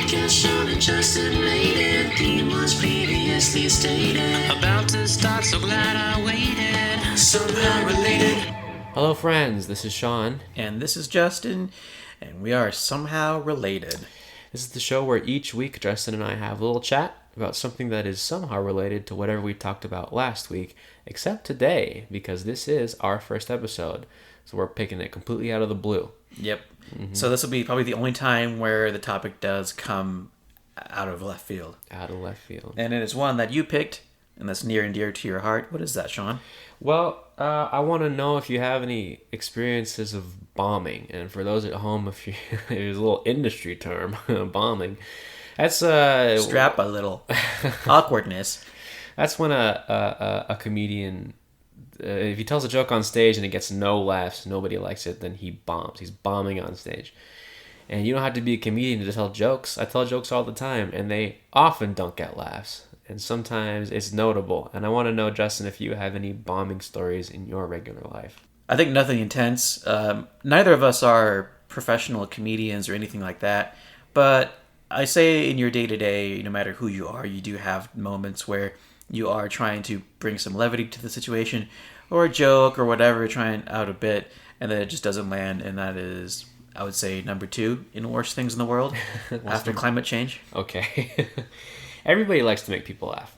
just Sean and Justin related. Theme was previously stated. About to start, so glad I waited. Somehow related. Hello, friends. This is Sean. And this is Justin, and we are somehow related. This is the show where each week Justin and I have a little chat about something that is somehow related to whatever we talked about last week, except today, because this is our first episode. So we're picking it completely out of the blue. Yep. Mm-hmm. So this will be probably the only time where the topic does come out of left field. Out of left field. And it is one that you picked, and that's near and dear to your heart. What is that, Sean? Well, I want to know if you have any experiences of bombing. And for those at home, if you, there's a little industry term, bombing. That's strap a little awkwardness. That's when a comedian, if he tells a joke on stage and it gets no laughs, nobody likes it, then he bombs. He's bombing on stage. And you don't have to be a comedian to tell jokes. I tell jokes all the time, and they often don't get laughs. And sometimes it's notable. And I want to know, Justin, if you have any bombing stories in your regular life. I think nothing intense. Neither of us are professional comedians or anything like that. But I say in your day-to-day, no matter who you are, you do have moments where you are trying to bring some levity to the situation, or a joke or whatever, trying out a bit, and then it just doesn't land. And that is, I would say, number 2 in worst things in the world after climate change. Okay. Everybody likes to make people laugh.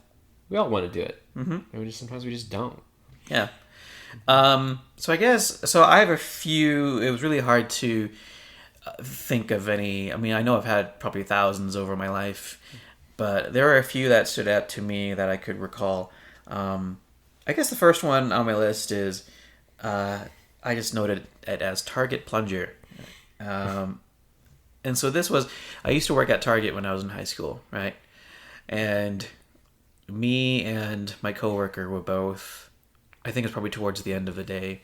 We all want to do it. Mm-hmm. Sometimes we just don't. Yeah. So I have a few. It was really hard to think of any. I mean, I know I've had probably thousands over my life, but there are a few that stood out to me that I could recall. I guess the first one on my list is I just noted it as Target plunger. And so this was, I used to work at Target when I was in high school, right? And me and my coworker were both, I think it's probably towards the end of the day,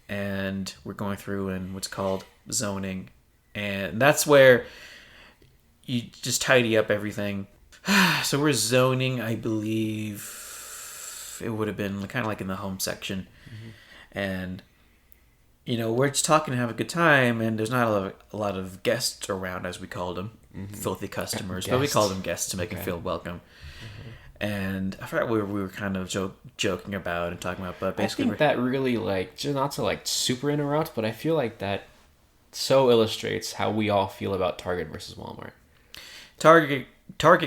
and we're going through in what's called zoning. And that's where you just tidy up everything. So we're zoning, I believe it would have been kind of like in the home section. Mm-hmm. And, you know, we're just talking to have a good time, and there's not a lot of guests around, as we called them. Mm-hmm. Filthy customers. But we called them guests to make them feel welcome. Mm-hmm. And I forgot what we were kind of joking about and talking about, but basically... I think that really, just not to, super interrupt, but I feel like that so illustrates how we all feel about Target versus Walmart. Target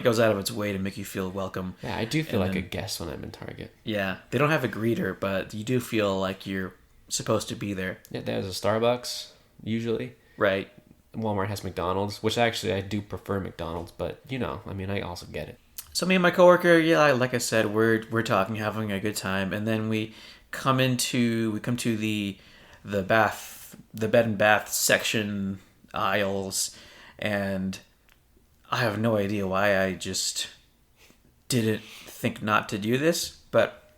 goes out of its way to make you feel welcome. Yeah, I do feel like a guest when I'm in Target. Yeah, they don't have a greeter, but you do feel like you're supposed to be there. Yeah, there's a Starbucks, usually. Right. Walmart has McDonald's, which actually I do prefer McDonald's, but, I also get it. So me and my coworker, like I said, we're talking, having a good time, and then we come to the bed and bath section aisles, and I have no idea why I just didn't think not to do this, but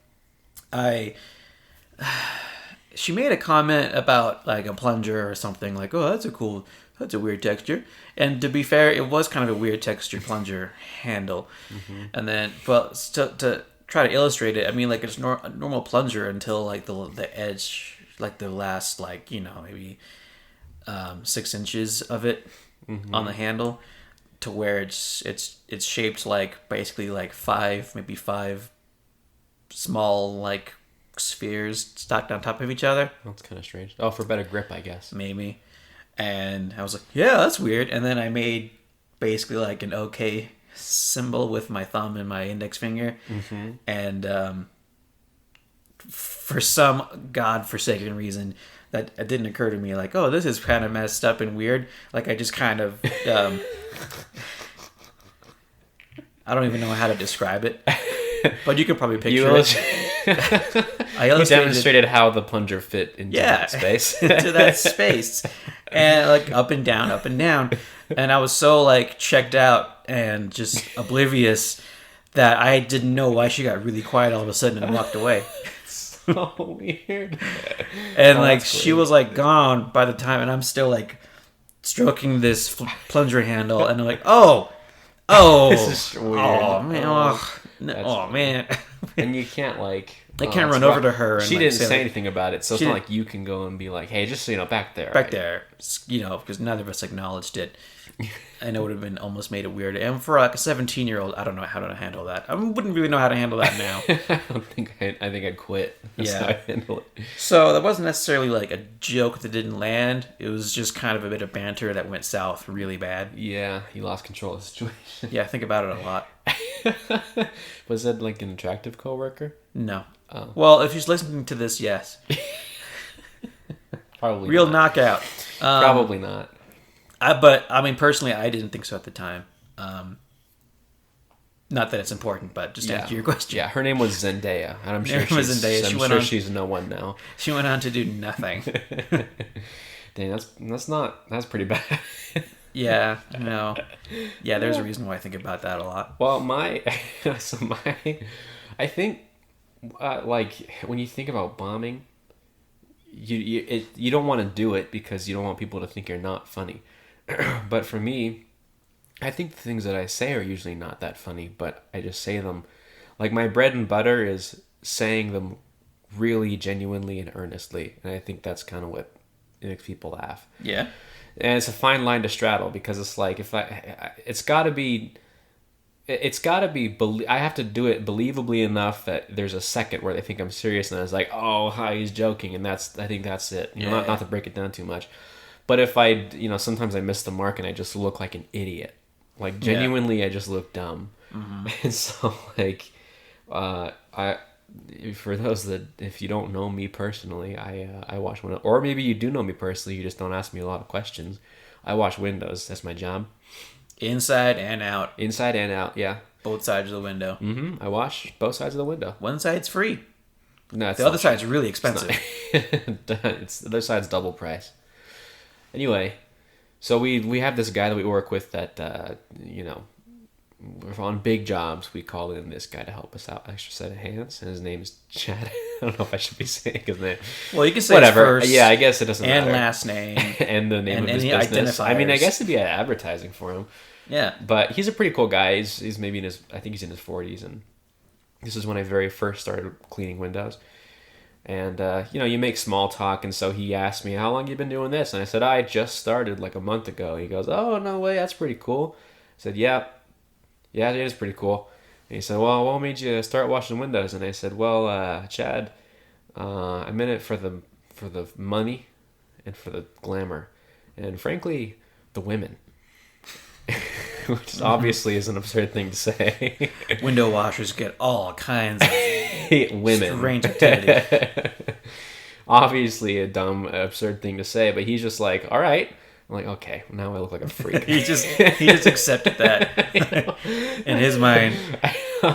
she made a comment about a plunger or something, like, oh, that's a weird texture. And to be fair, it was kind of a weird texture plunger handle. Mm-hmm. And then, but to try to illustrate it, I mean, it's a normal plunger until the edge, the last maybe 6 inches of it on the handle, to where it's shaped basically 5 small spheres stacked on top of each other. That's kind of strange. Oh, for better grip, I guess. Maybe. And I was like, yeah, that's weird. And then I made basically an OK symbol with my thumb and my index finger. Mm-hmm. And for some godforsaken reason, that it didn't occur to me oh, this is kind of messed up and weird. I just kind of... I don't even know how to describe it. But you could probably picture it. You demonstrated how the plunger fit into that space. Into that space. And up and down, up and down. And I was so checked out and just oblivious that I didn't know why she got really quiet all of a sudden and walked away. So weird. And she was gone by the time, and I'm still stroking this plunger handle, and I'm oh, this is weird. Oh man, man. And you can't like... They can't run over to her. And she like, didn't say say like, anything about it, so it's not like you can go and be like, hey, just so you know, back there. back there, you know, because neither of us acknowledged it. And it would have been almost made it weird. And for like a 17-year-old, I don't know how to handle that. I wouldn't really know how to handle that now. I think I'd quit. That's Yeah. how I handle it. So that wasn't necessarily like a joke that didn't land. It was just kind of a bit of banter that went south really bad. Yeah, he lost control of the situation. Yeah, I think about it a lot. Was that like an attractive coworker? No. Oh. Well, if he's listening to this, yes. Probably Real not. knockout. Probably not. But I mean, personally, I didn't think so at the time. Not that it's important, but just to answer your question. Yeah, her name was Zendaya, and I'm sure Her name was Zendaya. I'm She went sure on- she's no one now. She went on to do nothing. Dang, that's pretty bad. Yeah, no. Yeah, there's a reason why I think about that a lot. Well, I think, like when you think about bombing, you don't want to do it because you don't want people to think you're not funny. But for me, I think the things that I say are usually not that funny, but I just say them. Like my bread and butter is saying them really genuinely and earnestly, and I think that's kind of what makes people laugh. Yeah. And it's a fine line to straddle because it's like it's got to be I have to do it believably enough that there's a second where they think I'm serious and I was like, oh, hi, he's joking, and I think that's it. You know, not to break it down too much. But if sometimes I miss the mark and I just look like an idiot. Like genuinely, I just look dumb. Mm-hmm. And so like, for those that, if you don't know me personally, I wash windows. Or maybe you do know me personally, you just don't ask me a lot of questions. I wash windows. That's my job. Inside and out. Inside and out, yeah. Both sides of the window. Mm-hmm. I wash both sides of the window. One side's free. No, The other side's really expensive. It's the other side's double price. Anyway, so we have this guy that we work with that, we're on big jobs. We call in this guy to help us out, extra set of hands, and his name's Chad. I don't know if I should be saying his name. Well, you can say whatever. his first yeah, I guess it doesn't and matter. last name and the name and of his any business. I mean, I identifiers. guess it'd be advertising for him. Yeah. But he's a pretty cool guy. He's maybe I think he's in his 40s, and this is when I very first started cleaning windows. And, you make small talk, and so he asked me, how long you been doing this? And I said, I just started like a month ago. He goes, oh, no way, that's pretty cool. I said, yeah, it is pretty cool. And he said, well, what made you start washing windows? And I said, well, Chad, I'm in it for the money and for the glamour. And frankly, the women. Which obviously is an absurd thing to say. Window washers get all kinds of women. strange activity. Obviously a dumb, absurd thing to say, but he's just like, all right. I'm like, okay, now I look like a freak. he just accepted that. In his mind,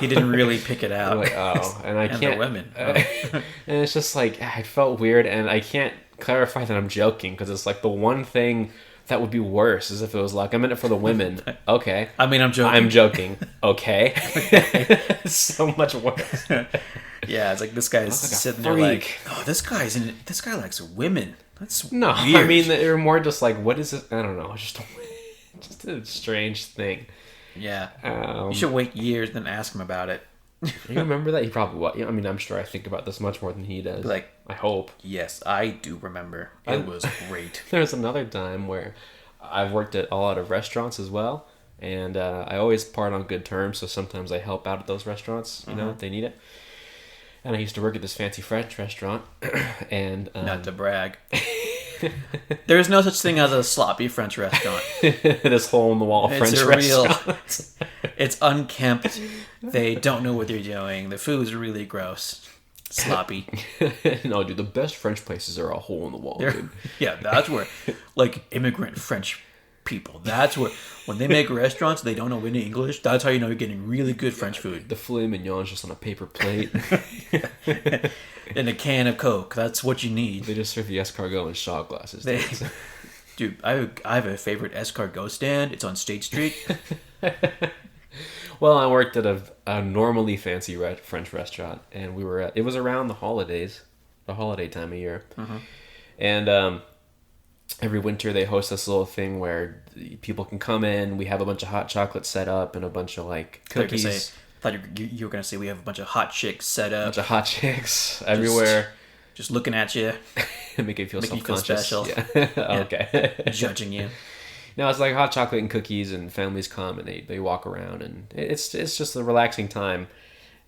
he didn't really pick it out. I'm like, oh, and I And can't. the women. And it's just like, I felt weird, and I can't clarify that I'm joking, because it's like the one thing that would be worse is if it was like, I'm in it for the women. Okay. I mean, I'm joking. I'm joking. Okay. It's so much worse. Yeah, it's like this guy's like a sitting there freak. like, oh, this guy likes women. That's No, weird. I mean, they're more just like, what is it? I don't know. Just a strange thing. Yeah. You You should wait years then ask him about it. You remember that? He probably was. I mean, I'm sure I think about this much more than he does. Like, I hope. Yes, I do remember. It was great. There's another time where I've worked at a lot of restaurants as well, and I always part on good terms, so sometimes I help out at those restaurants, you know, if they need it. And I used to work at this fancy French restaurant, and... Not to brag. There's no such thing as a sloppy French restaurant. this hole-in-the-wall It's French a real... restaurant. It's unkempt. They don't know what they're doing. The food's really gross. Sloppy. No, dude, the best French places are a hole-in-the-wall, dude. Yeah, that's where, like, immigrant French people, that's where, when they make restaurants, they don't know any English. That's how you know you're getting really good French food. The filet mignon's just on a paper plate. And a can of Coke. That's what you need. They just serve the escargot in shot glasses. Dude, I have a favorite escargot stand. It's on State Street. Well, I worked at a normally fancy French restaurant, and it was around the holidays, the holiday time of year. And every winter they host this little thing where people can come in. We have a bunch of hot chocolate set up and a bunch of like cookies. thought you were gonna say we have a bunch of hot chicks set up, bunch of hot chicks everywhere, just looking at you, make you feel making you feel self-conscious. special. Yeah. Okay. judging you. No, it's like hot chocolate and cookies, and families come and they walk around, and it's just a relaxing time.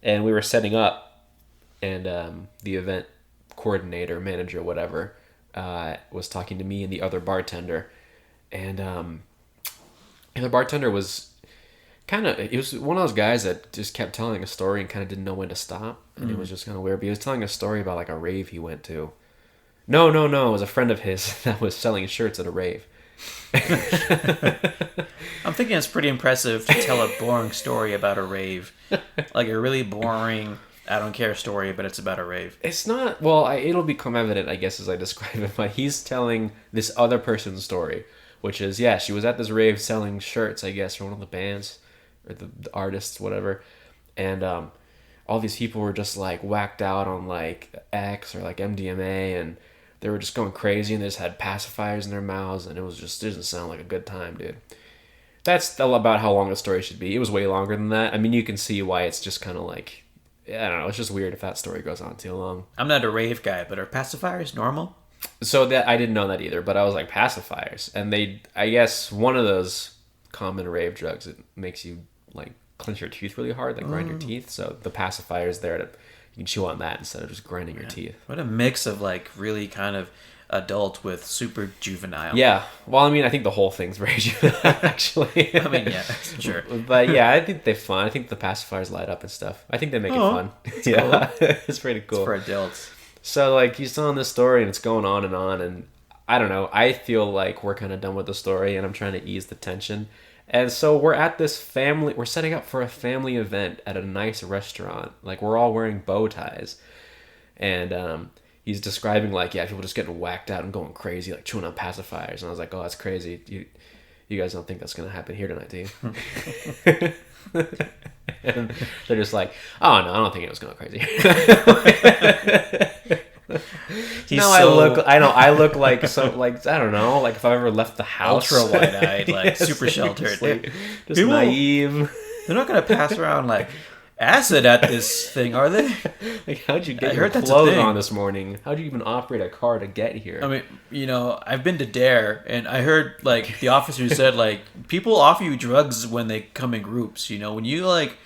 And we were setting up, and the event coordinator, manager, whatever, was talking to me and the other bartender, and the bartender was he was one of those guys that just kept telling a story and kind of didn't know when to stop, and it was just kind of weird. But he was telling a story about like a rave he went to. No, it was a friend of his that was selling shirts at a rave. I'm thinking it's pretty impressive to tell a boring story about a rave, like a really boring, I don't care story, but it's about a rave. It's not, well, it'll become evident, I guess, as I describe it, but he's telling this other person's story, which is, yeah, she was at this rave selling shirts, I guess, for one of the bands, or the artists, whatever, and all these people were just, like, whacked out on, like, X or, like, MDMA, and they were just going crazy, and they just had pacifiers in their mouths, and it didn't sound like a good time, dude. That's about how long the story should be. It was way longer than that. I mean, you can see why it's just kind of like, I don't know, it's just weird if that story goes on too long. I'm not a rave guy, but are pacifiers normal? So that I didn't know that either, but I was like, pacifiers. And I guess one of those common rave drugs, it makes you like clench your teeth really hard, like grind your teeth. So the pacifier is there to, you can chew on that instead of just grinding your teeth. What a mix of like really kind of adult with super juvenile. Yeah. Well, I mean, I think the whole thing's very juvenile, actually. I mean, yeah, sure. But yeah, I think they're fun. I think the pacifiers light up and stuff. I think they make it fun. Yeah. Cool. It's pretty cool. It's for adults. So, like, he's telling this story, and it's going on, and I don't know. I feel like we're kind of done with the story, and I'm trying to ease the tension. And so we're at this we're setting up for a family event at a nice restaurant. Like, we're all wearing bow ties. And he's describing, like, yeah, people just getting whacked out and going crazy, like, chewing on pacifiers. And I was like, oh, that's crazy. You guys don't think that's going to happen here tonight, do you? And they're just like, oh, no, I don't think it was going crazy. I look like I don't know, like if I ever left the house, ultra wide-eyed, like super sheltered, just naive. They're not gonna pass around like acid at this thing, are they? Like, how'd you get your clothes on this morning? How'd you even operate a car to get here? I mean, I've been to Dare, and I heard like the officer said like people offer you drugs when they come in groups. When you like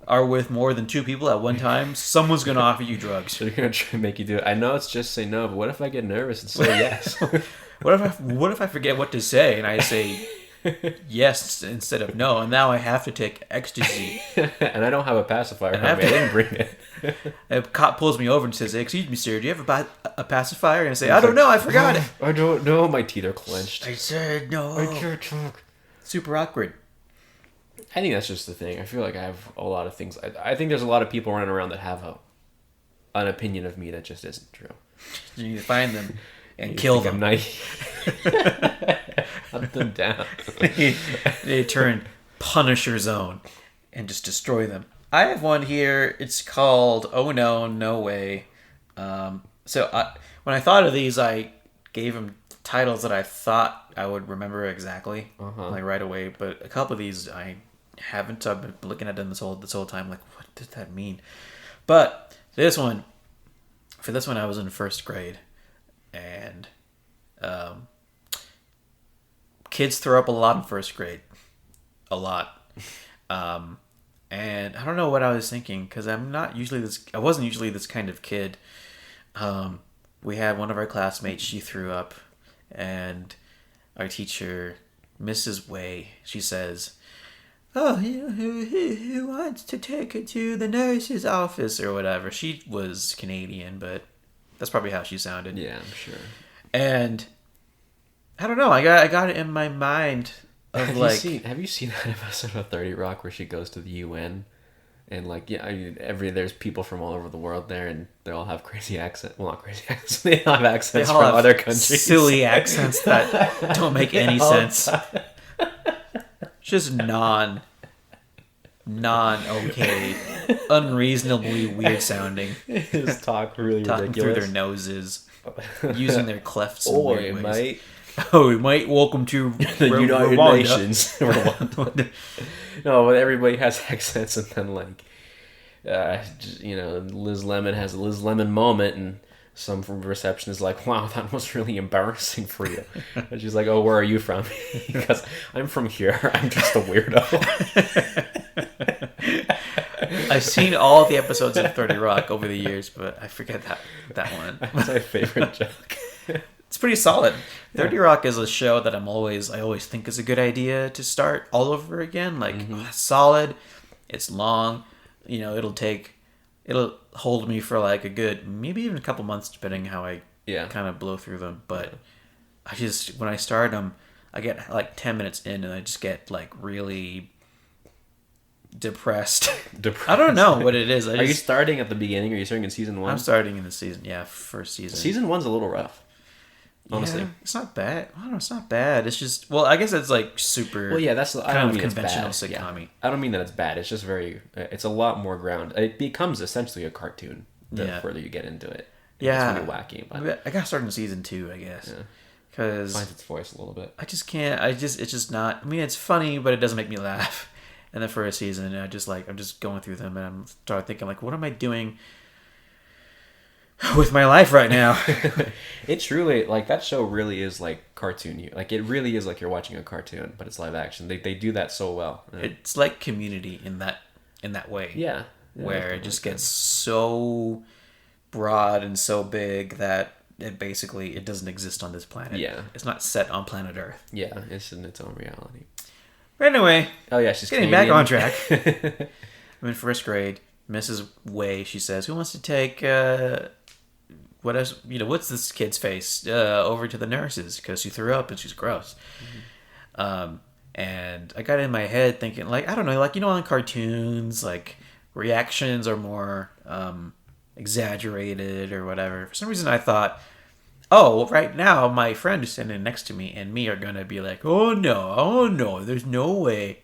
are with more than two people at one time, someone's gonna offer you drugs. So they're gonna try to make you do it. I know it's just say no, but what if I get nervous and say yes? What if I forget what to say and I say yes instead of no, and now I have to take ecstasy and I don't have a pacifier. I didn't bring it. A cop pulls me over and says, "Excuse me, sir, do you have a pacifier?" And I say, "I don't know, I forgot it." I don't know. My teeth are clenched. I said no. I can't talk. Super awkward. I think that's just the thing. I feel like I have a lot of things. I think there's a lot of people running around that have an opinion of me that just isn't true. You need to find them and kill them. I'm naive. Hunt them down. They turn Punisher Zone and just destroy them. I have one here. It's called "Oh No, No Way." When I thought of these, I gave them titles that I thought I would remember exactly, like right away. But a couple of these I haven't. So I've been looking at them this whole time, like, what does that mean? But for this one, I was in first grade, and kids throw up a lot in first grade, a lot. And I don't know what I was thinking, because I wasn't usually this kind of kid. We had one of our classmates, she threw up, and our teacher, Mrs. Way, she says, "Oh, who wants to take her to the nurse's office," or whatever. She was Canadian, but that's probably how she sounded. Yeah, I'm sure. And I don't know, I got it in my mind of have you seen that episode of 30 Rock where she goes to the UN and there's people from all over the world there and they all have crazy accents. Well, not crazy accents. They all have accents from other countries. Silly accents that don't make any sense. Just non-okay, unreasonably weird sounding. Just talk really talking ridiculous. through their noses, using their clefts in weird ways. Mate. Oh, mate, welcome to the United Rwanda. Nations. Rwanda. No, but everybody has accents, and then like, Liz Lemon has a Liz Lemon moment, and some from reception is like, "Wow, that was really embarrassing for you." And she's like, "Oh, where are you from?" Because I'm from here. I'm just a weirdo. I've seen all the episodes of 30 Rock over the years, but I forget that one. That's my favorite joke. It's pretty solid. 30 Rock is a show that I always think is a good idea to start all over again. Like, it's solid, it's long, it'll hold me for like a good, maybe even a couple months, depending how I kind of blow through them. But when I start them, I get like 10 minutes in and I just get like really depressed. I don't know what it is. Are you starting at the beginning? Are you starting in season 1? I'm starting in the season, first season. Season 1's a little rough. Honestly, it's not bad. I don't know, it's not bad. It's just, well, I guess it's like super. Well, yeah, that's kind of conventional sitcom. Yeah. I don't mean that it's bad. It's just very. It's a lot more ground. It becomes essentially a cartoon the further you get into it. Yeah, it's really wacky. But I got started in season 2, I guess, because finds its voice a little bit. I just can't. It's just not. I mean, it's funny, but it doesn't make me laugh. And the first season, I'm just going through them, and I'm starting thinking like, what am I doing with my life right now? It truly, like, that show really is like cartoon. Like, it really is like you're watching a cartoon, but it's live action. They do that so well. It's like Community in that way. Yeah. Where it just gets so broad and so big that it doesn't exist on this planet. Yeah. It's not set on planet Earth. Yeah, it's in its own reality. But anyway. Oh yeah, she's getting Canadian. back on track. I'm in first grade. Mrs. Way, she says, "Who wants to take what's this kid's face over to the nurses because she threw up and she's gross." And I got in my head thinking, like, I don't know, like, on cartoons, like, reactions are more exaggerated or whatever. For some reason I thought, oh, right now my friend who's standing next to me and me are gonna be like, oh no, there's no way.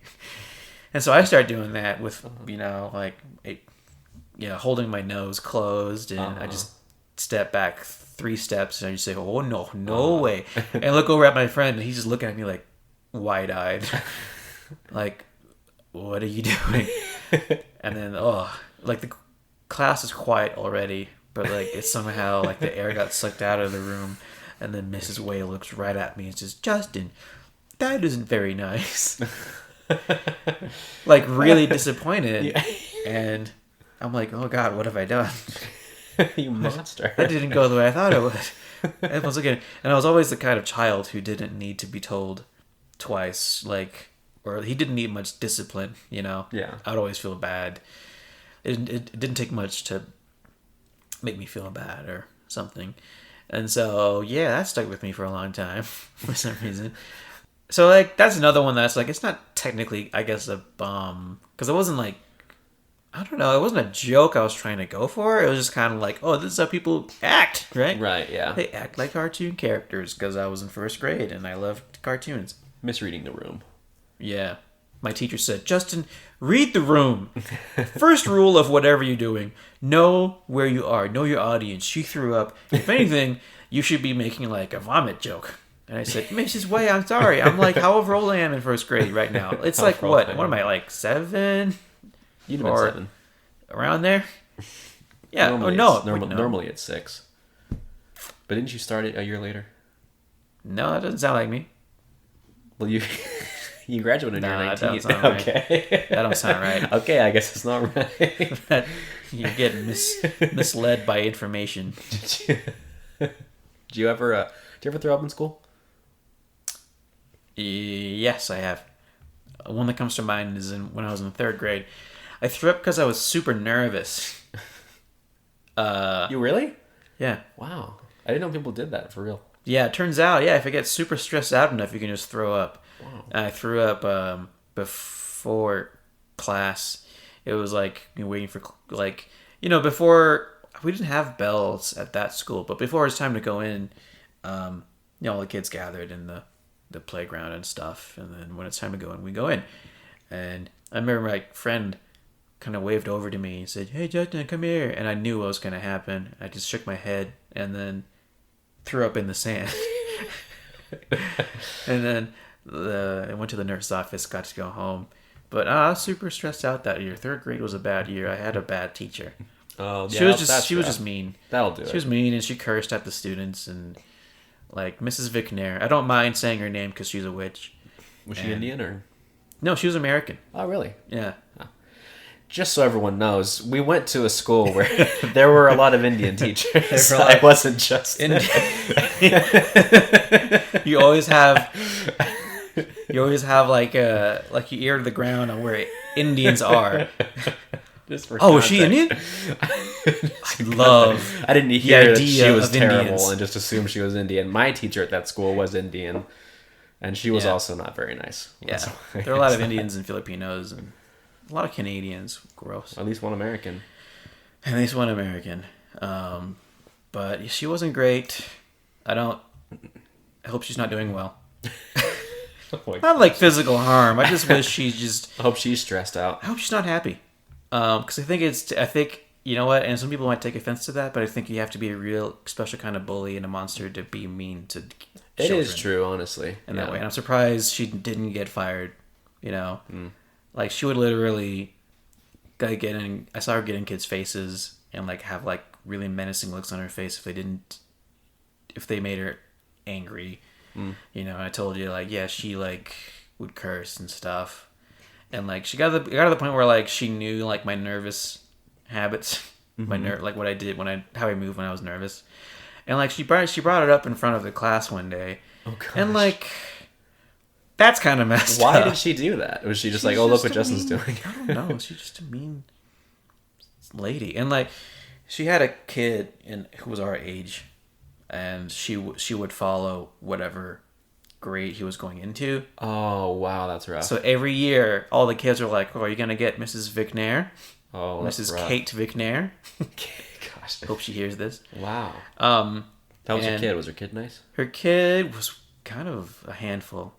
And so I start doing that with holding my nose closed, and I just step back 3 steps and I just say, oh no way, and look over at my friend and he's just looking at me like wide-eyed, like, what are you doing? And then like the class is quiet already, but like it's somehow like the air got sucked out of the room, and then Mrs. Way looks right at me and says, "Justin, that isn't very nice." Like, really disappointed. Yeah. And I'm like, oh god, what have I done? You monster. That didn't go the way I thought it would. Everyone's looking, and I was always the kind of child who didn't need to be told twice, like, or he didn't need much discipline, Yeah. I'd always feel bad. It didn't take much to make me feel bad or something. And so, yeah, that stuck with me for a long time for some reason. So, like, that's another one that's, like, it's not technically, I guess, a bomb. Because it wasn't, like, I don't know, it wasn't a joke I was trying to go for. It was just kind of like, oh, this is how people act, right? Right, yeah. They act like cartoon characters because I was in first grade and I loved cartoons. Misreading the room. Yeah. My teacher said, Justin, read the room. First rule of whatever you're doing, know where you are. Know your audience. She threw up. If anything, you should be making, like, a vomit joke. And I said, Mrs. Way, I'm sorry. I'm like, however old I am in first grade right now. It's like, what am I, like, 7? You'd have been 7. Around there? Yeah. Normally it's 6. But didn't you start it a year later? No, that doesn't sound like me. Well, you graduated when you were 19. That don't sound right. Okay. That don't sound right. Okay, I guess it's not right. You're getting misled by information. Did you ever throw up in school? Yes, I have. One that comes to mind is when I was in 3rd grade. I threw up because I was super nervous. You really? Yeah. Wow. I didn't know people did that for real. Yeah, it turns out, if you get super stressed out enough, you can just throw up. Wow. I threw up before class. It was like waiting for, like, before, we didn't have bells at that school, but before it was time to go in, all the kids gathered in the playground and stuff, and then when it's time to go in, we go in. And I remember my friend kind of waved over to me and said, "Hey, Justin, come here." And I knew what was going to happen. I just shook my head and then threw up in the sand. And then I went to the nurse's office, got to go home. But I was super stressed out that year. Third grade was a bad year. I had a bad teacher. Oh, She was just mean. That'll do it. She was mean, and she cursed at the students, and like Mrs. Vicknair. I don't mind saying her name because she's a witch. Was she Indian or? No, she was American. Oh, really? Yeah. Just so everyone knows, we went to a school where there were a lot of Indian teachers. There were a lot. It wasn't just You always have like your ear to the ground on where Indians are. Just for Oh, is she context. Indian? I didn't hear that she idea was of terrible Indians. and just assumed she was Indian. My teacher at that school was Indian, and she was Yeah. also not very nice. Yeah, So, there are a lot of Indians and Filipinos and a lot of Canadians. Gross. At least one American. At least one American. But she wasn't great. I hope she's not doing well. Oh my Not like physical harm. I just wish she's just. I hope she's stressed out. I hope she's not happy. Because I think you know what, and some people might take offense to that, but I think you have to be a real special kind of bully and a monster to be mean to It children is true, honestly. in that way. And I'm surprised she didn't get fired. You know, like she would literally get in. I saw her get in kids' faces and like have like really menacing looks on her face if they made her angry. You know, I told you like she like would curse and stuff, and like she got to the point where like she knew like my nervous habits, like what I did how I moved when I was nervous, and like she brought it up in front of the class one day, and like that's kind of messed Why up. did she do that? Was she just She's like, oh, look just what a Justin's mean- doing? I don't know. She's just a mean lady, and like she had a kid who was our age, and she would follow whatever grade he was going into. Oh, wow, that's rough. So every year, all the kids are like, "Oh, are you gonna get Mrs. Vicknair, oh, that's Mrs. rough. Kate Vicknair?" Gosh. Hope she hears this. Wow. Um, That was her and kid. Was her kid nice? her kid was kind of a handful.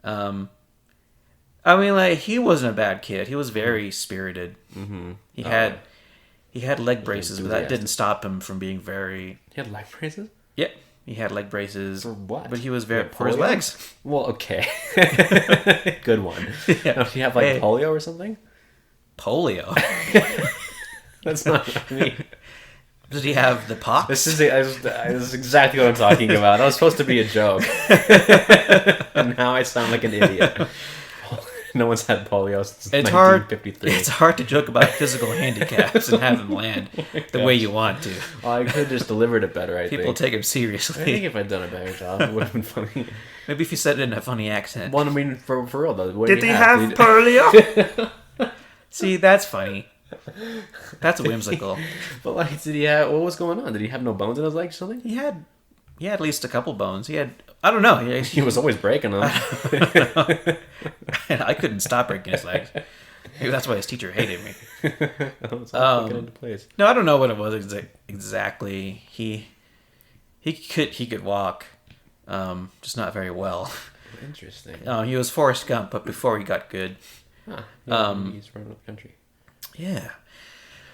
I mean, like he wasn't a bad kid. He was very spirited. Mm-hmm. He had leg braces, but that enthusiastic. didn't stop him from being very. He had leg braces? Yeah, he had leg braces. For what? But he was very Like for his polio? legs. Well, okay. Good one. Yeah. No, do you have like Hey. polio or something? Polio. That's not what I mean. Did he have the pox? This is exactly what I'm talking about. That was supposed to be a joke. And now I sound like an idiot. No one's had polio since It's hard. 1953. It's hard to joke about physical handicaps and have them land the way you want to. Well, I could have just delivered it better, I People think. take him I think seriously. if I'd done a better job, it would have been funny. Maybe if you said it in a funny accent. Well, I mean, for real, though. What Did he he have Did polio? See, that's funny. That's whimsical. But, like, did he have... What was going on? Did he have no bones in his legs or something? He had at least a couple bones. He had, I don't know. He was always breaking them. I couldn't stop breaking his legs. Maybe that's why his teacher hated me. It's all clicking into place. No, I don't know what it was exactly. He could walk, just not very well. Interesting. He was Forrest Gump, but before he got good. Huh. Yeah, he's running the country. Yeah.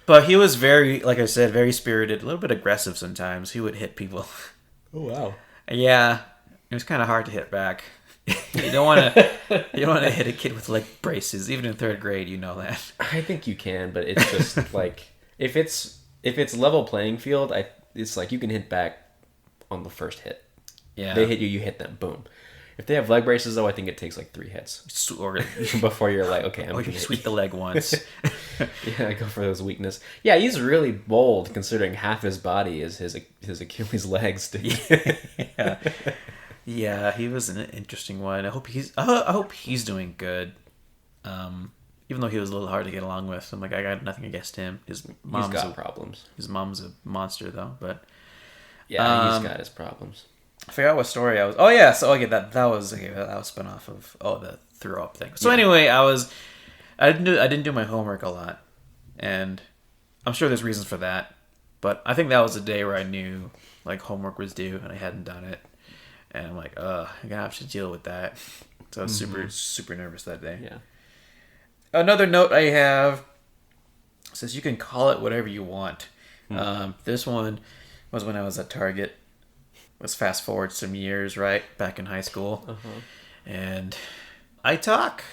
But he was very, like I said, very spirited, a little bit aggressive sometimes. He would hit people. Oh, wow. Yeah. It was kind of hard to hit back. You don't want to hit a kid with leg braces, even in third grade. You know that. I think you can, but it's just like if it's level playing field, it's like you can hit back on the first hit. Yeah. They hit you, you hit them. Boom. If they have leg braces, though, I think it takes like 3 hits Or before you're like, okay, I'm or gonna you hit sweep the leg once. Yeah, go for those weakness. Yeah, he's really bold considering half his body is his Achilles legs. Yeah. Yeah, he was an interesting one. I hope he's doing good. Even though he was a little hard to get along with, I'm like, I got nothing against him. His He's mom's got problems. his mom's a monster though. But Yeah, he's got his problems. I forgot what story I was. Oh yeah, so that was spun off of the throw up thing. So anyway, I didn't do my homework a lot, and I'm sure there's reasons for that. But I think that was the day where I knew like homework was due and I hadn't done it, and I'm like, I'm gonna have to deal with that. So I was super nervous that day. Yeah. Another note I have says you can call it whatever you want. This one was when I was at Target, let's fast forward some years, right? Back in high school. Uh-huh. And I talk.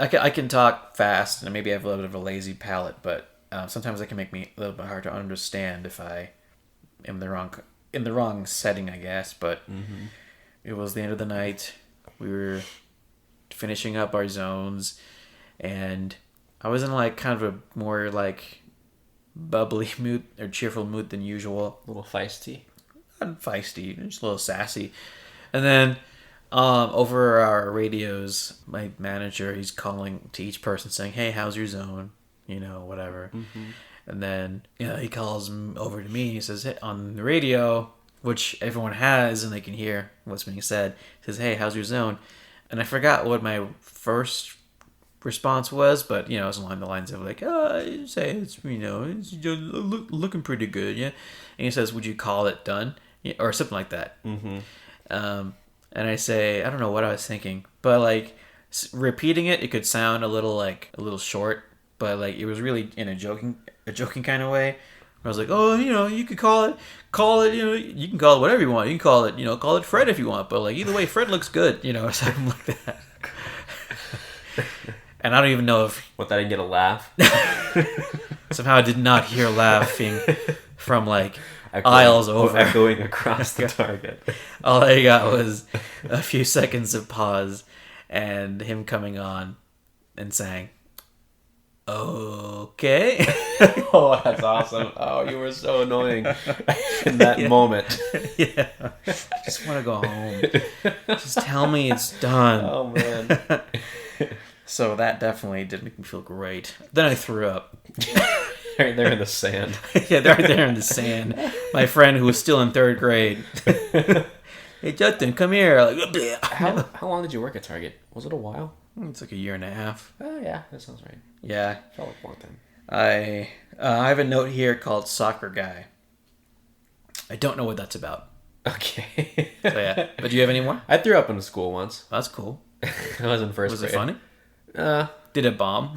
I can talk fast, and maybe I have a little bit of a lazy palate, but sometimes it can make me a little bit hard to understand if I am in the wrong setting, I guess. But it was the end of the night. We were finishing up our zones, and I was in like kind of a more like bubbly mood or cheerful mood than usual. A little feisty. Not feisty, just a little sassy. And then over our radios, my manager, he's calling to each person saying, "Hey, how's your zone?" You know, whatever. And then he calls over to me and he says, "Hey," on the radio, which everyone has and they can hear what's being said. He says, "Hey, how's your zone?" And I forgot what my first response was, but it was along the lines of like, I'd say it's it's looking pretty good, yeah. And he says, "Would you call it done?" Or something like that. And I say, I don't know what I was thinking, but like repeating it, it could sound a little short, but like it was really in a joking kind of way. I was like, "Oh, you could call it, you can call it whatever you want. You can call it Fred if you want, but like either way, Fred looks good, or something like that." And I don't even know if What, that I didn't get a laugh? somehow I did not hear laughing from like aisles over. Echoing across the target. All I got was a few seconds of pause and him coming on and saying, "Okay." Oh, that's awesome. Oh, you were so annoying in that moment. Yeah. I just want to go home. Just tell me it's done. Oh, man. So that definitely did make me feel great. Then I threw up. Right there in the sand. Yeah, they're right there in the sand. My friend who was still in 3rd grade. "Hey, Justin, come here." Like, How long did you work at Target? Was it a while? it's like a year and a half. Oh, yeah. That sounds right. Yeah. Felt like a long time. I have a note here called "Soccer Guy." I don't know what that's about. Okay. So yeah. But do you have any more? I threw up in school once. That's cool. I was in first Was grade. it funny? Uh, Did it bomb?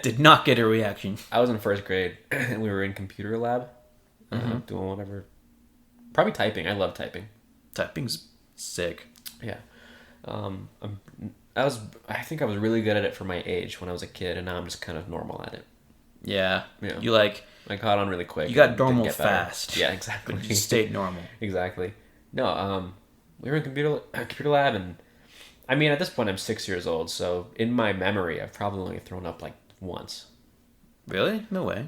Did not get a reaction. I was in first grade, and we were in computer lab, doing whatever. Probably typing. I love typing. Typing's sick. Yeah. I think I was really good at it for my age when I was a kid, and now I'm just kind of normal at it. Yeah. Yeah. You like I caught on really quick. you got and didn't normal get better. fast. Yeah, exactly. But you stayed normal. Exactly. No, we were in computer lab, and I mean, at this point, I'm 6 years old, so in my memory, I've probably only thrown up like once. Really? No way.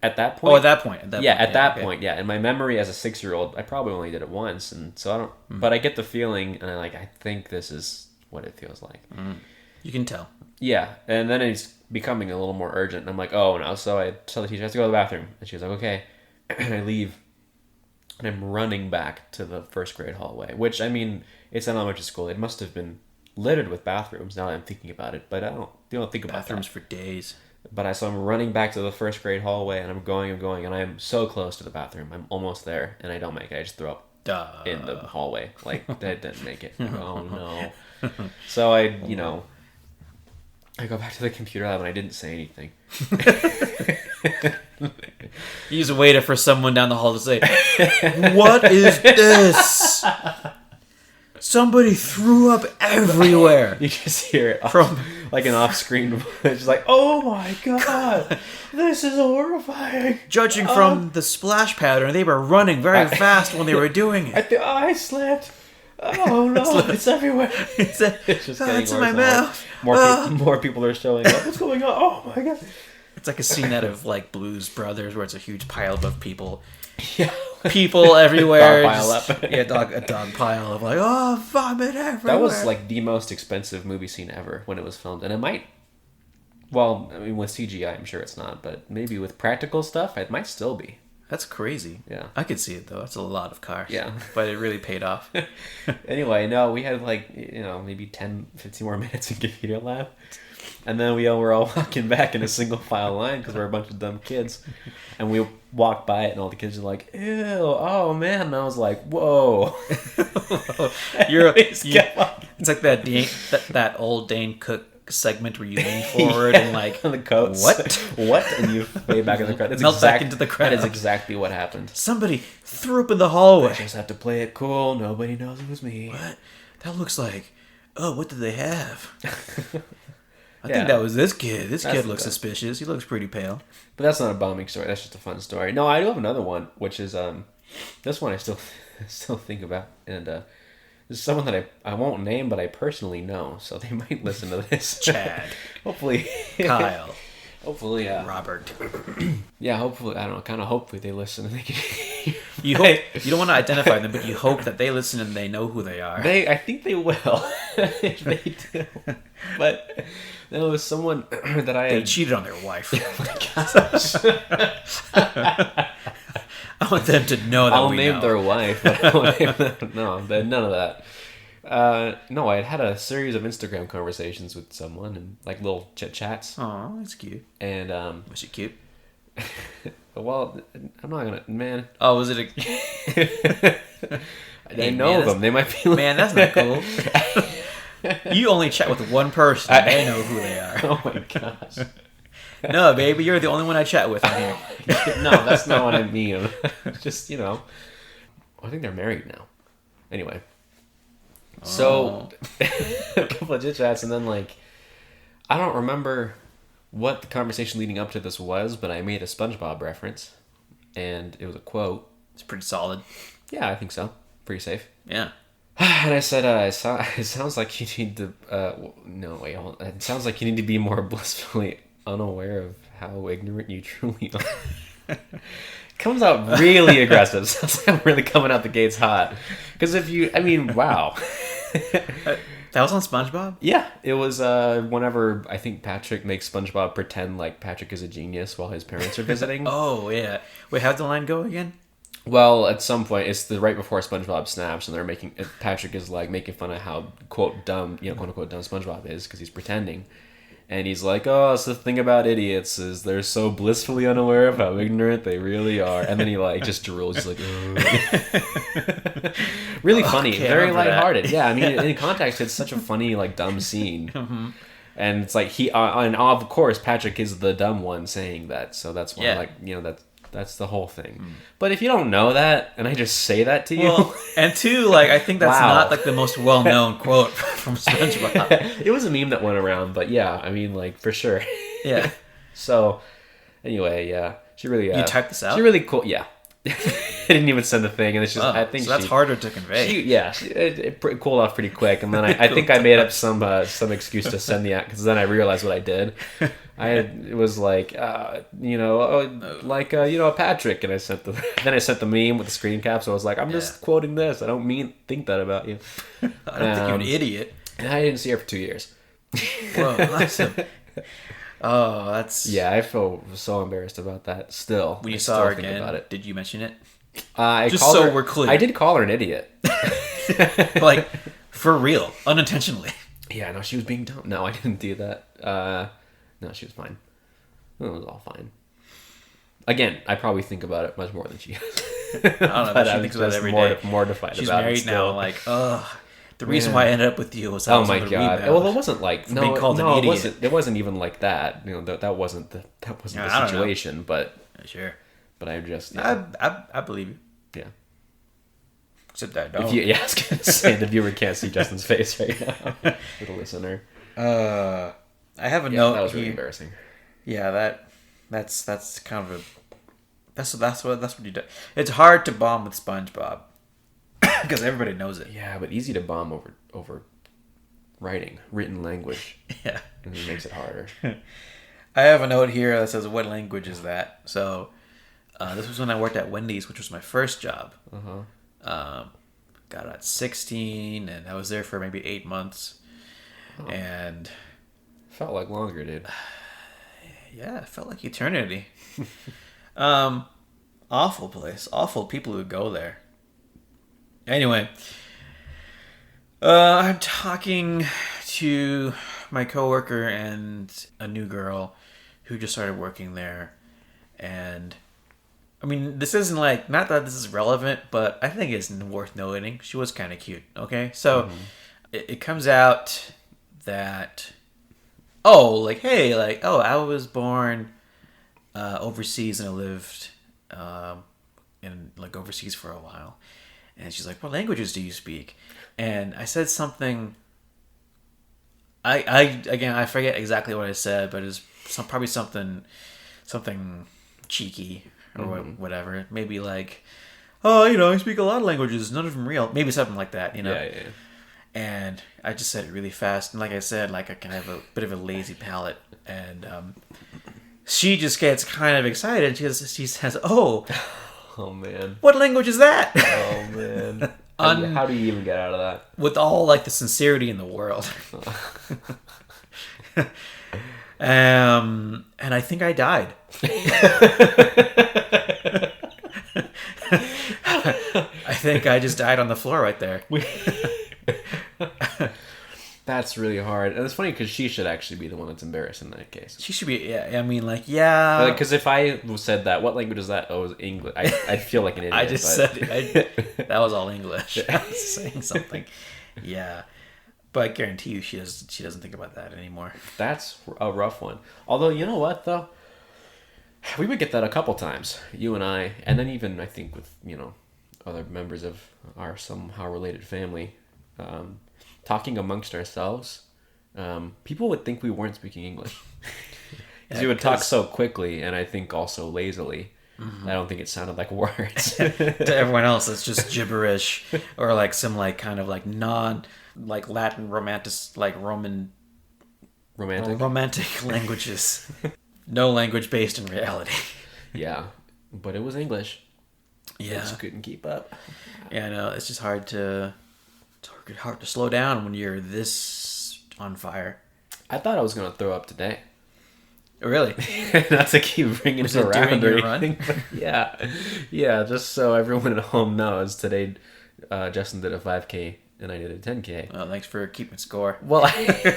At that point? Oh, at that point. At okay. that point, yeah. In my memory as a 6-year-old, I probably only did it once, and so I don't. But I get the feeling, and I think this is what it feels like. You can tell. Yeah, and then it's becoming a little more urgent, and I'm like, oh no. So I tell the teacher I have to go to the bathroom, and she was like, okay, and I leave, and I'm running back to the first grade hallway, which I mean, it's an elementary school. It must have been littered with bathrooms. Now that I'm thinking about it, but you don't think about Bathrooms that. for days. But so I'm running back to the first grade hallway, and I'm going, and I'm so close to the bathroom. I'm almost there, and I don't make it. I just throw up Duh. in the hallway. Like, that didn't make it. Oh, no. So I go back to the computer lab, and I didn't say anything. You just waited for someone down the hall to say, "What is this? Somebody threw up everywhere." You just hear it From like an off-screen voice. It's like, oh my god, this is horrifying. Judging from the splash pattern, they were running very fast when they were doing it. I slipped. Oh no, it's everywhere. It's just getting it's in my worse and mouth. More people are showing up. What's going on? Oh my god. It's like a scene out of like Blues Brothers where it's a huge pile of people. Yeah. People everywhere. Dog pile just- up. Yeah, a dog pile of like, oh, vomit everywhere. That was like the most expensive movie scene ever when it was filmed, and it might. Well, I mean, with CGI, I'm sure it's not, but maybe with practical stuff, it might still be. That's crazy. Yeah. I could see it though. That's a lot of cars. Yeah. But it really paid off. Anyway, no, we had like, maybe 10, 15 more minutes in computer lab. And then we were all walking back in a single file line because we're a bunch of dumb kids. And we walked by it and all the kids are like, ew, oh man. And I was like, whoa. It's like that old Dane Cook segment where you lean forward and like the coats. What? And you fade back in the crowd. It's Melt back into the crowd. That is exactly what happened. Somebody threw up in the hallway. I just have to play it cool. Nobody knows it was me. What? That looks like. Oh, what did they have? I Yeah. think that was this kid. This That's kid the looks best. suspicious. He looks pretty pale. But that's not a bombing story. That's just a fun story. No, I do have another one, which is this one I still think about, and this is someone that I won't name, but I personally know, so they might listen to this. Chad. Hopefully, Kyle. Hopefully, Robert. yeah. Hopefully, I don't know. Kind of hopefully they listen and they can. You hope, you don't want to identify them, but you hope that they listen and they know who they are. I think they will. If they do. But there was someone that I They had. cheated on their wife. Gosh. I want them to know that I'll we name know. their wife. But I won't name them. No, but none of that. No, I had a series of Instagram conversations with someone and like little chit chats. Oh, that's cute. And Was she cute? well, I'm not gonna, man. Oh, was it a... I know them. They might be. Like, Man, that's not cool. You only chat with one person. They know who they are. Oh my gosh. No, baby, you're the only one I chat with on here. No, that's not what I mean. Just, I think they're married now. Anyway. So, a couple of chit chats, and then, like, I don't remember what the conversation leading up to this was, but I made a SpongeBob reference, and it was a quote. It's pretty solid. Yeah, I think so. Pretty safe. Yeah. And I said, it sounds like you need to, no, wait, hold on. It sounds like you need to be more blissfully unaware of how ignorant you truly are. Comes out really aggressive. Sounds like I'm really coming out the gates hot. Because wow. That was on SpongeBob? Yeah, it was whenever I think Patrick makes SpongeBob pretend like Patrick is a genius while his parents are visiting. Oh, yeah. Wait, how'd the line go again? Well, at some point, it's the right before SpongeBob snaps, and Patrick is like making fun of how quote dumb, quote unquote dumb SpongeBob is because he's pretending, and he's like, "Oh, it's the thing about idiots is they're so blissfully unaware of how ignorant they really are," and then he like just drools, he's like, "Ugh." Really funny, Okay, I very remember that. lighthearted. Yeah, I mean, in context, it's such a funny like dumb scene. Mm-hmm. And it's like and of course Patrick is the dumb one saying that, so that's why that's the whole thing. But if you don't know that, and I just say that to you, Well, and two, like, I think that's Wow. not, like, the most well-known quote from SpongeBob. it was a meme that went around. But yeah, I mean, like for sure. Yeah. So anyway, yeah, she really. You typed this out? She really cool. Yeah, I didn't even send the thing, and it's just Oh, I think so that's she, harder to convey. it cooled off pretty quick, and then I think I made up some excuse to send the because then I realized what I did. It was like Patrick, and I sent the meme with the screen cap. So I was like, I'm just quoting this. I don't think that about you. I don't think you're an idiot. And I didn't see her for 2 years. Whoa, awesome. Oh, that's... Yeah, I feel so embarrassed about that. Still, When you I saw still her think again, about it. did you mention it? Just so we're clear. I did call her an idiot. Like, for real, unintentionally. Yeah, no, she was being dumb. No, I didn't do that. No, she was fine. It was all fine. Again, I probably think about it much more than she does. I don't know, but she thinks about it every day. Mortified She's about it married still. now, like, ugh. The reason why I ended up with you was I Oh was my on the god! rebound. Well, it wasn't like being called an idiot. It wasn't even like that. That wasn't the I don't know. situation. But Sure. I just I believe you. yeah. Except I don't. I was gonna say the viewer can't see Justin's face right now. For the listener. I have a Yeah, note that was really here. embarrassing. Yeah, that's kind of a that's what you do. It's hard to bomb with SpongeBob because everybody knows it. Yeah, but easy to bomb over written language. Yeah. And it makes it harder. I have a note here that says, "What language is that?" So, this was when I worked at Wendy's, which was my first job. Got out at 16, and I was there for maybe 8 months. And Felt like longer, dude. yeah, it felt like eternity. Awful place, awful people who go there. Anyway, I'm talking to my coworker and a new girl who just started working there, and I mean, this isn't like, not that this is relevant, but I think it's worth noting. She was kind of cute. Okay, so it comes out that oh, like, hey, like, oh, I was born overseas and I lived in like overseas for a while. And she's like, what languages do you speak? And I said something. Again, I forget exactly what I said, but it's probably something cheeky or whatever. Maybe like, oh, I speak a lot of languages, none of them real. Maybe something like that, Yeah. And I just said it really fast. And like I said, like I can have a bit of a lazy palate. And she just gets kind of excited. She says, oh, Oh man. what language is that? Oh man. How do you even get out of that? With all like the sincerity in the world. And I think I died. I think I just died on the floor right there. That's really hard. And it's funny because she should actually be the one that's embarrassed in that case. She should be, yeah. I mean, like, yeah. Because if I said that, what language is that? Oh, it's English. I feel like an idiot. I just said it. That was all English. I was saying something. Yeah. But I guarantee you she doesn't think about that anymore. That's a rough one. Although, you know what, though? We would get that a couple times, you and I, and then even, I think, with, other members of our somehow related family, talking amongst ourselves, people would think we weren't speaking English. Because you would talk so quickly, and I think also lazily. I don't think it sounded like words. To everyone else, it's just gibberish, or like some like kind of like like Latin romantic languages. No language based in reality. Yeah, but it was English. Yeah, I just couldn't keep up. Yeah, no, it's just hard to slow down when you're this on fire. I thought I was gonna throw up today. Really? Not to keep bringing it around or anything. Run? Yeah. Just so everyone at home knows, today Justin did a 5K and I did a 10K. Oh, thanks for keeping score. Well, you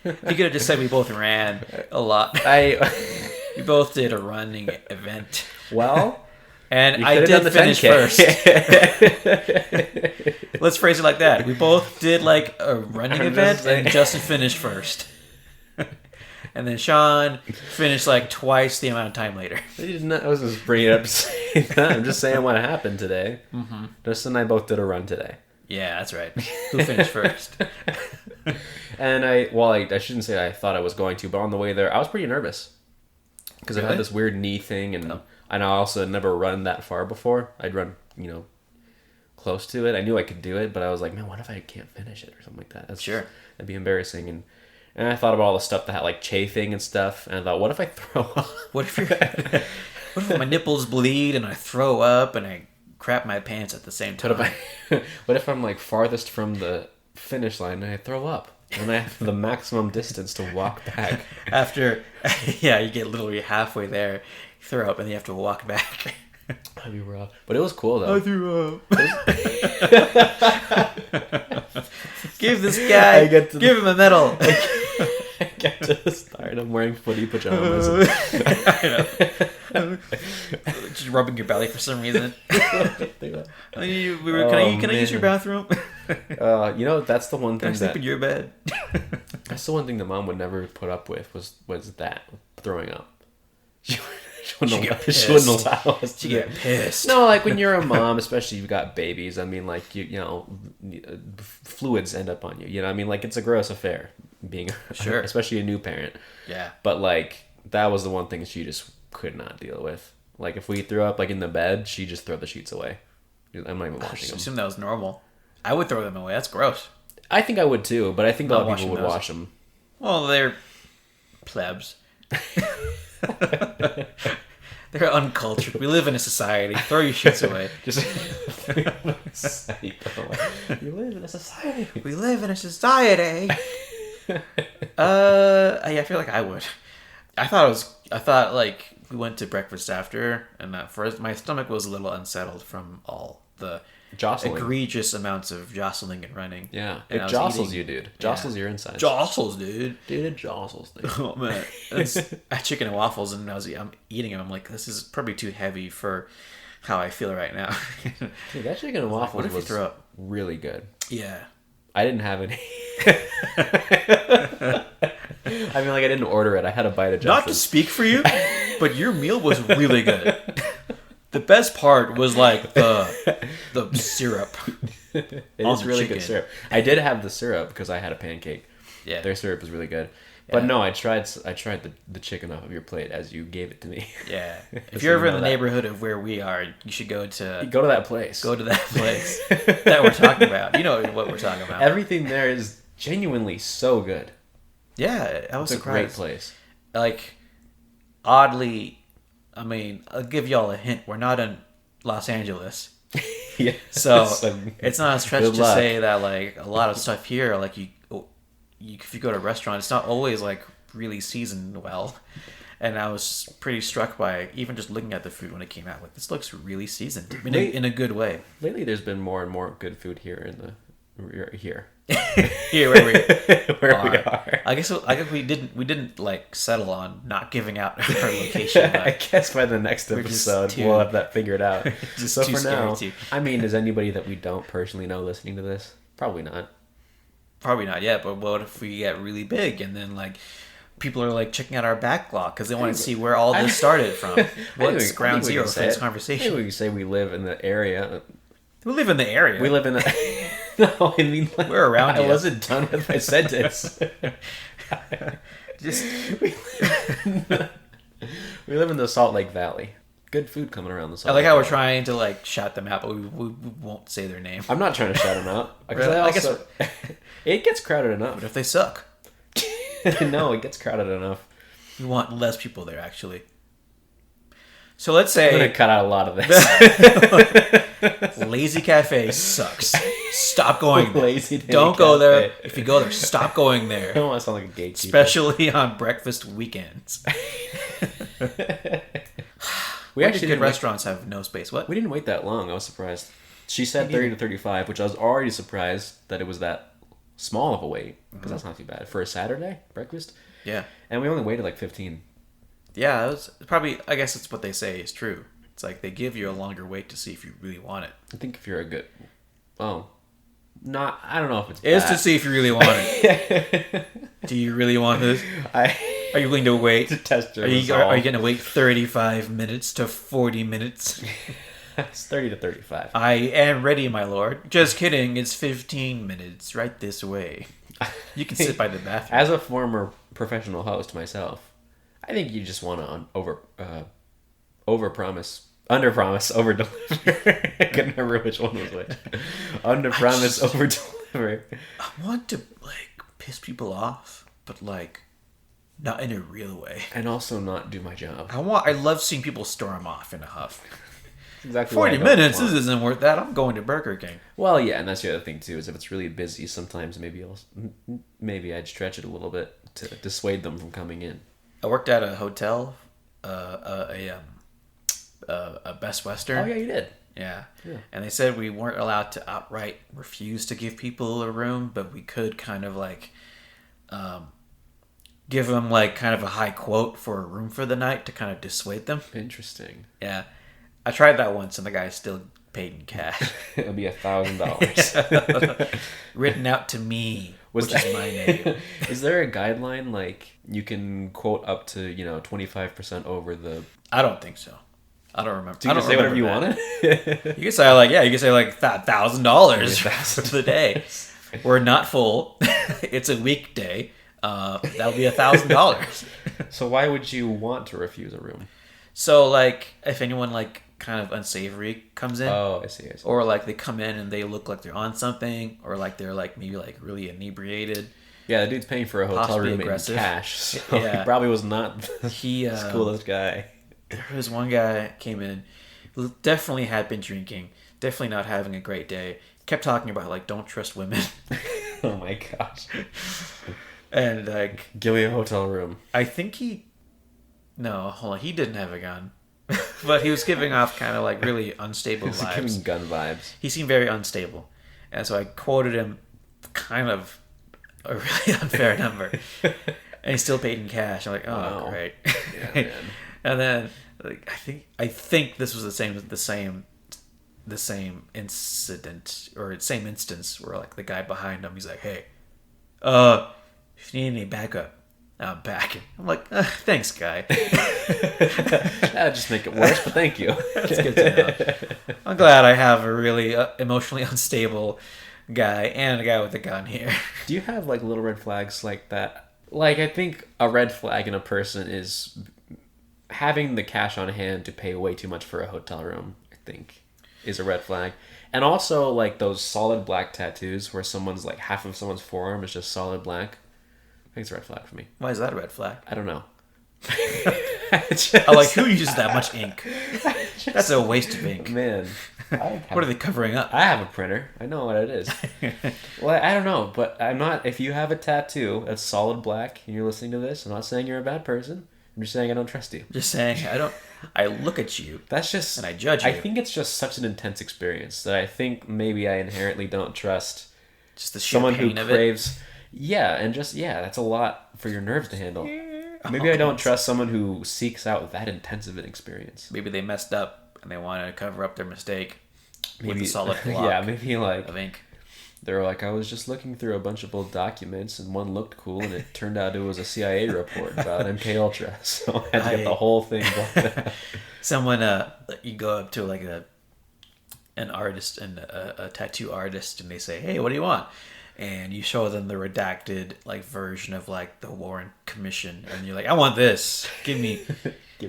could have just said we both ran a lot. We both did a running event. Well, and I did finish first. Let's phrase it like that. We both did like a running event, and Justin finished first. And then Sean finished like twice the amount of time later. I was just bringing it up to say that. I'm just saying what happened today. Mm-hmm. Justin and I both did a run today. Yeah, that's right. Who finished first? And I shouldn't say I thought I was going to, but on the way there, I was pretty nervous. Because I had this weird knee thing, and I also had never run that far before. I'd run, close to it. I knew I could do it, but I was like, man, what if I can't finish it or something like that? That'd be embarrassing. And I thought about all the stuff that had like chafing and stuff, and I thought, what if I throw up? What if my nipples bleed and I throw up and I crap my pants at the same time? What if I'm like farthest from the finish line and I throw up? And I have the maximum distance to walk back. After, you get literally halfway there, throw up, and then you have to walk back. That'd be rough. But it was cool though. I threw up. Give this guy, give him a medal. I get to the start. I'm wearing footy pajamas. I know. Just rubbing your belly for some reason. Can I use your bathroom? That's the one thing Can I sleep in your bed? That's the one thing that Mom would never put up with was that throwing up. She wouldn't allow us to get pissed. No, like when you're a mom, especially you've got babies. I mean, like fluids end up on you. You know, I mean, like it's a gross affair being sure, especially a new parent. Yeah. But like that was the one thing she just could not deal with. Like if we threw up like in the bed, she just throw the sheets away. I'm not even washing them. I assume that was normal. I would throw them away. That's gross. I think I would too, but I think a lot of people would wash them. Well, they're plebs. They're uncultured. We live in a society. Throw your sheets away. You live in a society. We live in a society. I feel like I would. I thought like we went to breakfast after, and at first my stomach was a little unsettled from all the jostling, egregious amounts of jostling and running. Yeah, it jostles you, dude. Jostles your insides. Jostles, dude. Dude, it jostles. Dude. Oh man, I had chicken and waffles, and I'm eating them. I'm like, this is probably too heavy for how I feel right now. Dude, that chicken and waffles what if you throw up? Really good. Yeah. I didn't have any. I mean, like I didn't order it. I had a bite of Not to speak for you, but your meal was really good. The best part was like the syrup. It is really good syrup. I did have the syrup because I had a pancake. Yeah, their syrup was really good. But no, I tried the chicken off of your plate as you gave it to me. Yeah. If you're ever in the neighborhood of where we are, you should go to that place. Go to that place that we're talking about. You know what we're talking about. Everything there is genuinely so good. Yeah, I was surprised. It's a great place. Like, oddly, I mean, I'll give y'all a hint. We're not in Los Angeles. Yeah. So it's not a stretch to say that like a lot of stuff here, like you if you go to a restaurant, it's not always like really seasoned well. And I was pretty struck by even just looking at the food when it came out. Like, this looks really seasoned in a good way. Lately, there's been more and more good food here here where we we are. I guess we didn't like settle on not giving out our location. I guess by the next episode we'll have that figured out. Just so too for now, I mean, is anybody that we don't personally know listening to this? Probably not. Probably not yet, but what if we get really big and then like people are like checking out our backlog because they want to see where all this started from? What's ground zero for this conversation? Maybe we say we live in the area. We live in the area. We live in the. No, I mean like, we're around. I wasn't done with my sentence. We live in the Salt Lake Valley. Good food coming around the Salt Lake I like how Valley. we're trying to like shout them out, but we won't say their name. I'm not trying to shout them out. Really? I guess it gets crowded enough. What if they suck? No, it gets crowded enough. We want less people there, actually. So let's say... I'm going to cut out a lot of this. Lazy Cafe sucks. Stop going there. Lazy Don't go there. If you go there, stop going I there. don't want to sound like a gatekeeper. Especially on breakfast weekends. We actually good restaurants have no space. What? We didn't wait that long. I was surprised. She said 30 to 35, which I was already surprised that it was that small of a wait, because that's not too bad for a Saturday breakfast. Yeah. And we only waited like 15. Yeah, it was probably, I guess it's what they say is true. It's like they give you a longer wait to see if you really want it. I think if you're a good... Oh. Not... I don't know if it's It is bad. to see if you really want it. Do you really want this? Are you willing to wait? To test your Are you going to wait 35 minutes to 40 minutes? It's 30 to 35. I am ready, my lord. Just kidding. It's 15 minutes. Right this way. You can sit by the bathroom. As a former professional host myself, I think you just want to over promise, under promise, over deliver. I can't remember which one was which. Under promise, over deliver. I want to like piss people off, but like not in a real way. And also not do my job. I love seeing people storm off in a huff. Exactly. 40 minutes. This isn't worth that. I'm going to Burger King. Well, yeah, and that's the other thing too. Is if it's really busy, sometimes maybe I'd stretch it a little bit to dissuade them from coming in. I worked at a hotel, a Best Western. Oh yeah, you did. Yeah. And they said we weren't allowed to outright refuse to give people a room, but we could kind of like give them like kind of a high quote for a room for the night to kind of dissuade them. Interesting. Yeah. I tried that once and the guy still paid in cash. It'll be $1,000. Written out to me, which is my name. Is there a guideline like you can quote up to 25% over the? I don't think so. I don't remember. You can say whatever you wanted. You can say like $1,000 for the day. We're not full. It's a weekday. That'll be $1,000. So why would you want to refuse a room? So like if anyone like kind of unsavory comes in. Oh, I see. Or like they come in and they look like they're on something, or like they're like maybe like really inebriated. Yeah, the dude's paying for a hotel room aggressive. in cash, so Yeah. he probably was not the coolest guy. There was one guy came in, who definitely had been drinking, definitely not having a great day. Kept talking about like don't trust women. Oh my gosh. And like Give me a hotel room. I think he didn't have a gun. But he was giving off kind of like really unstable vibes. Giving gun vibes. He seemed very unstable. And so I quoted him kind of a really unfair number. And he still paid in cash. I'm like, oh, Wow. great. Yeah, man. And then like I think this was the same incident or same instance where like the guy behind him, he's like, hey, if you need any backup, Now I'm back. I'm like, thanks, guy. That'd just make it worse, but thank you. That's good to know. I'm glad I have a really emotionally unstable guy and a guy with a gun here. Do you have like little red flags like that? Like, I think a red flag in a person is having the cash on hand to pay way too much for a hotel room, I think, is a red flag. And also, like, those solid black tattoos where someone's, like, half of someone's forearm is just solid black. I think it's a red flag for me. Why is that a red flag? I don't know. I'm like, who uses that much ink? That's a waste of ink. Man. What are they covering up? I have a printer. I know what it is. Well, I don't know, but I'm not... If you have a tattoo that's solid black and you're listening to this, I'm not saying you're a bad person. I'm just saying I don't trust you. Just saying, I look at you. That's just... And I judge you. I think it's just such an intense experience that I think maybe I inherently don't trust just the someone who pain of craves... Yeah, and just, that's a lot for your nerves to handle. Maybe I don't trust someone who seeks out that intense of an experience. Maybe they messed up and they want to cover up their mistake with Maybe a solid block maybe like... of ink. They're like, I was just looking through a bunch of old documents, and one looked cool, and it turned out it was a CIA report about MK Ultra, so I had to get the whole thing blocked out. Someone, you go up to like an artist and a tattoo artist, and they say, "Hey, what do you want?" And you show them the redacted like version of like the Warren Commission, and you're like, "I want this. Give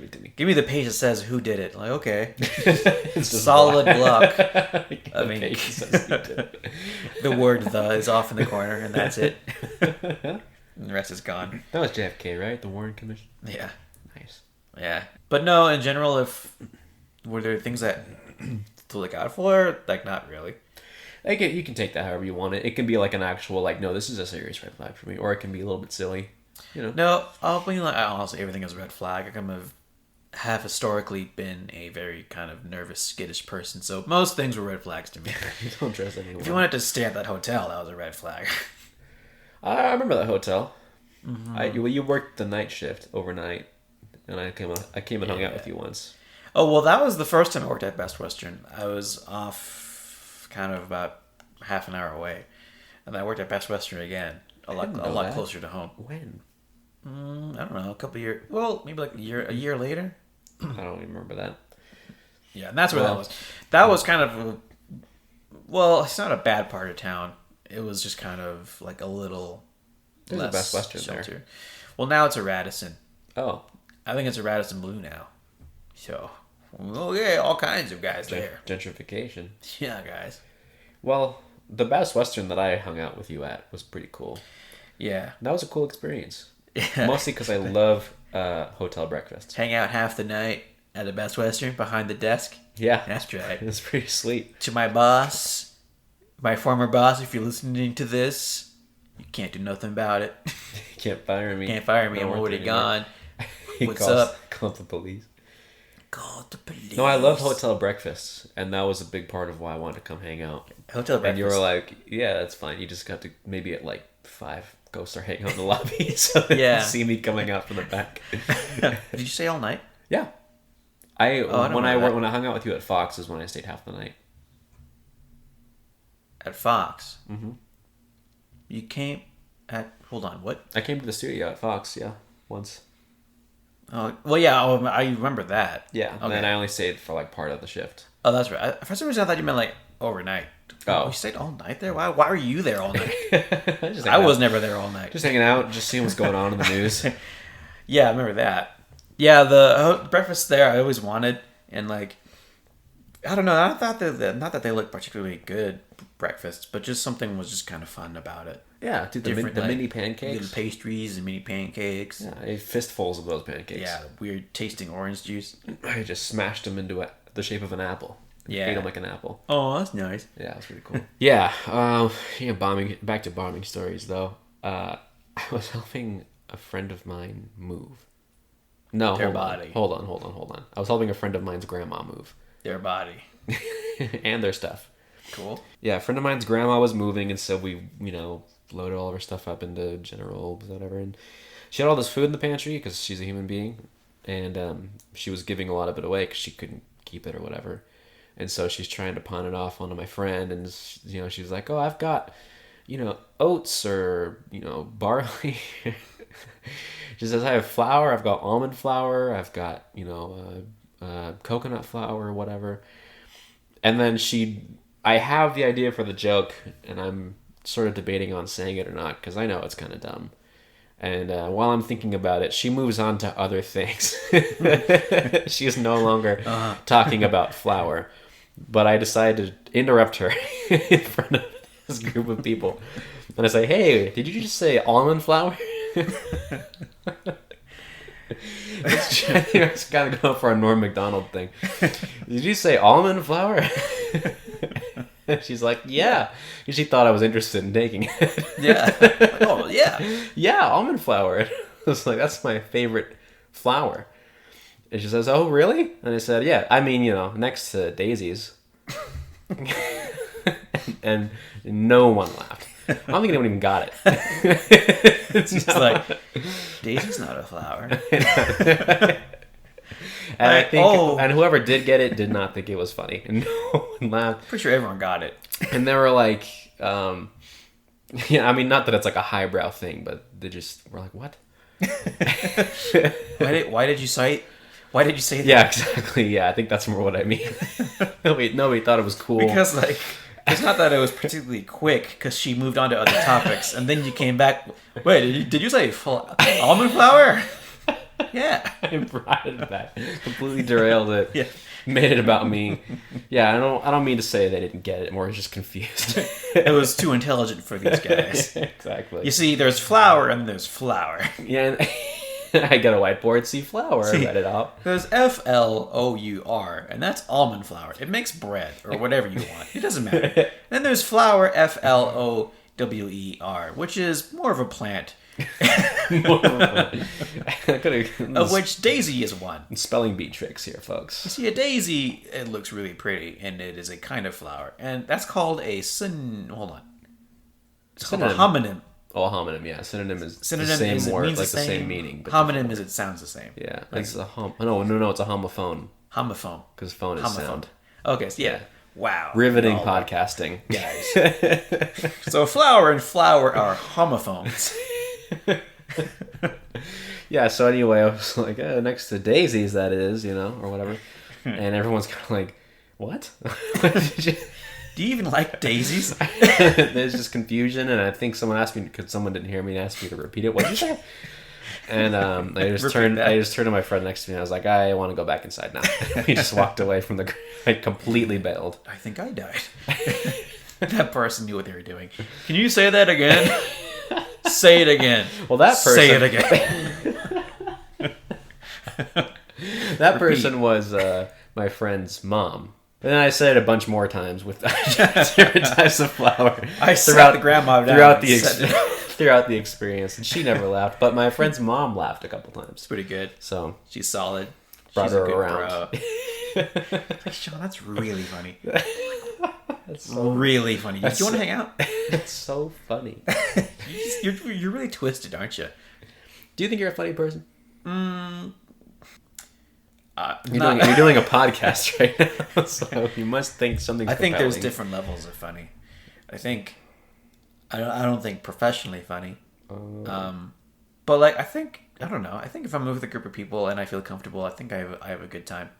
it to me. Give me the page that says who did it." Like, okay, It's just solid block. I mean, the word "the" is off in the corner, and that's it. And the rest is gone. That was JFK, right? The Warren Commission. Yeah. Nice. Yeah. But no, in general, were there things that to look out for? Like, not really. You can take that however you want it. It can be like an actual, like, no, this is a serious red flag for me. Or it can be a little bit silly. You know? No, I'll be like, honestly, everything is a red flag. I kind of have historically been a very kind of nervous, skittish person. So most things were red flags to me. You don't trust anyone. If you wanted to stay at that hotel, that was a red flag. I remember that hotel. Mm-hmm. You worked the night shift overnight. And I came and hung out with you once. Oh, well, that was the first time I worked at Best Western. I was off kind of about half an hour away. And I worked at Best Western again, a lot closer to home. When? I don't know, a couple years. Well, maybe like a year later. I don't even remember that. Yeah, and that's where that was. That was kind of well, it's not a bad part of town. It was just kind of like a little There's less a Best Western shelter. there. Well, now it's a Radisson. Oh. I think it's a Radisson Blue now. So, yeah, all kinds of guys there. Gentrification. Yeah, guys. Well, the Best Western that I hung out with you at was pretty cool. Yeah. That was a cool experience. Yeah. Mostly because I love hotel breakfasts. Hang out half the night at the Best Western behind the desk. Yeah. That's right. It's pretty sweet. To my boss, my former boss, if you're listening to this, you can't do nothing about it. You can't fire me. Can't fire me. I don't I'm work already there anymore. gone. What's up? Call the police. Call the police. No, I love hotel breakfasts, and that was a big part of why I wanted to come hang out. Hotel breakfast. And you were like, yeah, that's fine. You just got to, maybe at like 5, go start hanging out in the lobby so they Yeah. can see me coming out from the back. Did you stay all night? Yeah. When I hung out with you at Fox is when I stayed half the night. At Fox? Mm-hmm. You came at... Hold on, what? I came to the studio at Fox, yeah, once. Oh, well, yeah, I remember that. Yeah, and Okay. then I only stayed for like part of the shift. Oh, that's right. For some reason, I thought you meant like overnight. Oh. You stayed all night there? Why were you there all night? Just I hanging was out. never there all night. Just hanging out, just seeing what's going on in the news. Yeah, I remember that. Yeah, the breakfast there I always wanted, and like, I don't know. I thought not that they looked particularly good breakfasts, but just something was just kind of fun about it. Yeah, dude, the Different, mini like, pancakes. little pastries and mini pancakes. Yeah, I ate fistfuls of those pancakes. Yeah, weird tasting orange juice. I just smashed them into the shape of an apple. Yeah. Ate them like an apple. Oh, that's nice. Yeah, it was pretty cool. Yeah, back to bombing stories, though. I was helping a friend of mine move. No, Their hold body. on. Hold on. I was helping a friend of mine's grandma move. Their body. And their stuff. Cool. Yeah, a friend of mine's grandma was moving, and so we, loaded all of her stuff up into general whatever, and she had all this food in the pantry because she's a human being, and she was giving a lot of it away because she couldn't keep it or whatever, and so she's trying to pawn it off onto my friend, and she's like, oh, I've got oats or, barley. She says, I have flour. I've got almond flour. I've got, coconut flour or whatever. And then I have the idea for the joke, and I'm sort of debating on saying it or not, because I know it's kind of dumb. And while I'm thinking about it, she moves on to other things. She is no longer talking about flour. But I decided to interrupt her in front of this group of people. And I say, hey, did you just say almond flour? I was kind of going for a Norm Macdonald thing. Did you say almond flour? She's like, yeah. And she thought I was interested in taking it. Yeah. Oh, yeah. Yeah, almond flour. I was like, that's my favorite flour. And she says, oh, really? And I said, yeah. I mean, next to daisies. And no one laughed. I don't think anyone even got it. It's just like, daisy's not a flower. And I think, and whoever did get it did not think it was funny. And no one laughed. Pretty sure everyone got it. And they were like, I mean, not that it's like a highbrow thing, but they just were like, what? Why did you say that? Yeah, exactly. Yeah, I think that's more what I mean. Nobody thought it was cool. Because, it's not that it was particularly quick, because she moved on to other topics, and then you came back. Wait, did you say almond flour? Yeah. I brought it back. Completely derailed it. Yeah. Made it about me. Yeah, I don't mean to say they didn't get it. More just confused. It was too intelligent for these guys. Exactly. You see, there's flour and there's flour. Yeah, and I got a whiteboard. See flour. I read it out. There's FLOUR, and that's almond flour. It makes bread or whatever you want. It doesn't matter. Then there's flour, FLOWER, which is more of a plant. Of which daisy is one. Spelling bee tricks here, folks. You see, a daisy, it looks really pretty, and it is a kind of flower, and that's called a hold on. It's called a homonym. Oh, a homonym, yeah. Synonym is Synonym the same is, it word, means like the the same same meaning. But homonym is it sounds the same. Yeah, it's a No, it's a homophone. Homophone. Because phone is sound. Okay, so yeah. Wow. Riveting podcasting. Guys. So flower and flower are homophones. Yeah, so anyway, I was like, next to daisies, that is, or whatever. And everyone's kind of like, what? Do you even like daisies? There's just confusion, and I think someone asked me, because someone didn't hear me and asked me to repeat it. What did you say? And I just turned to my friend next to me, and I was like, I want to go back inside now. We just walked away from the... I completely bailed. I think I died. That person knew what they were doing. Can you say that again? Say it again. Well, that person... Say it again. That person was my friend's mom. And then I said it a bunch more times with different types of flour. I sat the grandma down throughout the experience, and she never laughed. But my friend's mom laughed a couple times. It's pretty good. So she's solid. Brought her around. Sean, that's really funny. That's so really funny. Do you want to hang out? It's so funny. You're really twisted, aren't you? Do you think you're a funny person? You're doing a podcast right now, so you must think something's I think compelling. there's different levels of funny. I don't think professionally funny. But I don't know. I think if I'm with a group of people and I feel comfortable, I think I have a good time.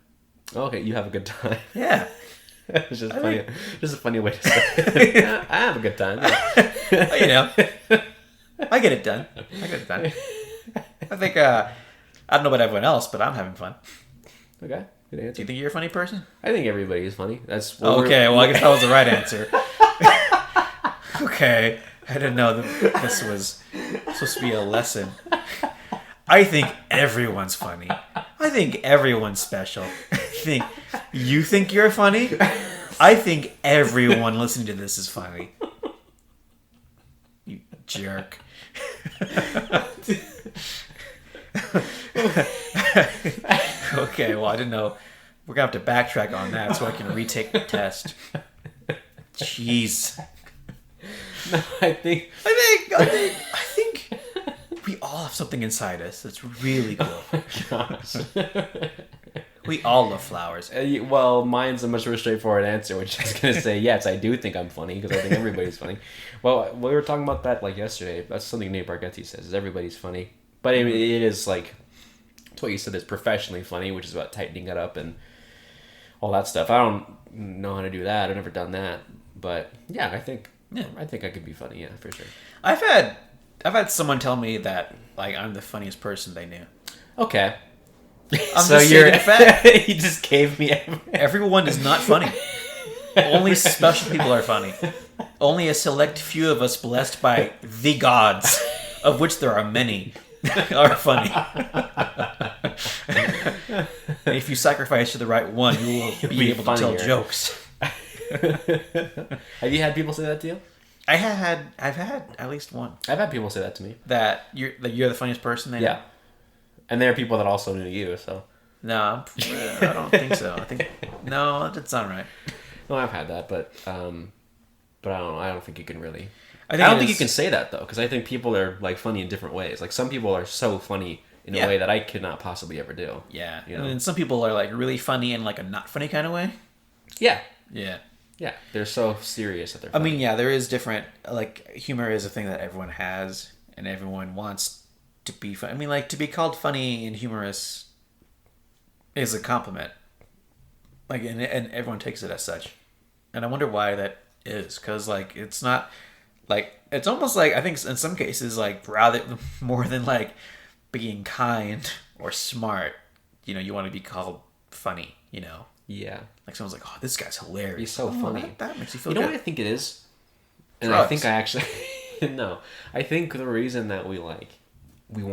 Okay, you have a good time. Yeah. It's just funny. Just a funny way to say it. I have a good time. Yeah. I get it done. I think I don't know about everyone else, but I'm having fun. Okay, good answer. Do you think you're a funny person? I think everybody is funny. That's okay. Well, I guess that was the right answer. Okay, I didn't know that this was supposed to be a lesson. I think everyone's funny. I think everyone's special. You think you're funny? I think everyone listening to this is funny. You jerk. Okay, well, I didn't know. We're gonna have to backtrack on that so I can retake the test. Jeez. No, I think we all have something inside us that's really cool. Oh my gosh. We all love flowers. Well, mine's a much more straightforward answer, which is going to say, yes, I do think I'm funny, because I think everybody's funny. Well, we were talking about that, like, yesterday. That's something Nate Bargatze says, is everybody's funny. But I mean, it is, like, it's what you said is professionally funny, which is about tightening it up and all that stuff. I don't know how to do that. I've never done that. But, yeah, I think I could be funny, yeah, for sure. I've had someone tell me that, like, I'm the funniest person they knew. Okay. I'm so just stating a fact. You just gave me Everyone is not funny. Only special people are funny. Only a select few of us blessed by the gods, of which there are many, are funny. If you sacrifice to the right one, you will be able to tell jokes. Have you had people say that to you? I've had at least one. I've had people say that to me. That you're the funniest person they know? Yeah. And there are people that also knew you, so. No, I don't think so. No, that doesn't sound right. No, I've had that, but I don't know. I don't think you can really. I think don't think you can say that though, because I think people are like funny in different ways. Like some people are so funny in a way that I could not possibly ever do. Yeah, you know? And some people are like really funny in like a not funny kind of way. Yeah. Yeah. Yeah, they're so serious that they're funny. I mean, yeah, there is different. Like humor is a thing that everyone has, and everyone wants to be funny. I mean, like to be called funny and humorous is a compliment. Like, and everyone takes it as such. And I wonder why that is, because like it's not like it's almost like I think in some cases like rather more than like being kind or smart, you know, you want to be called funny, you know. Yeah. Like someone's like, oh, this guy's hilarious. He's so funny. That makes you feel good. You know good. what I think it is? And Drugs. I think I actually no. I think the reason that we want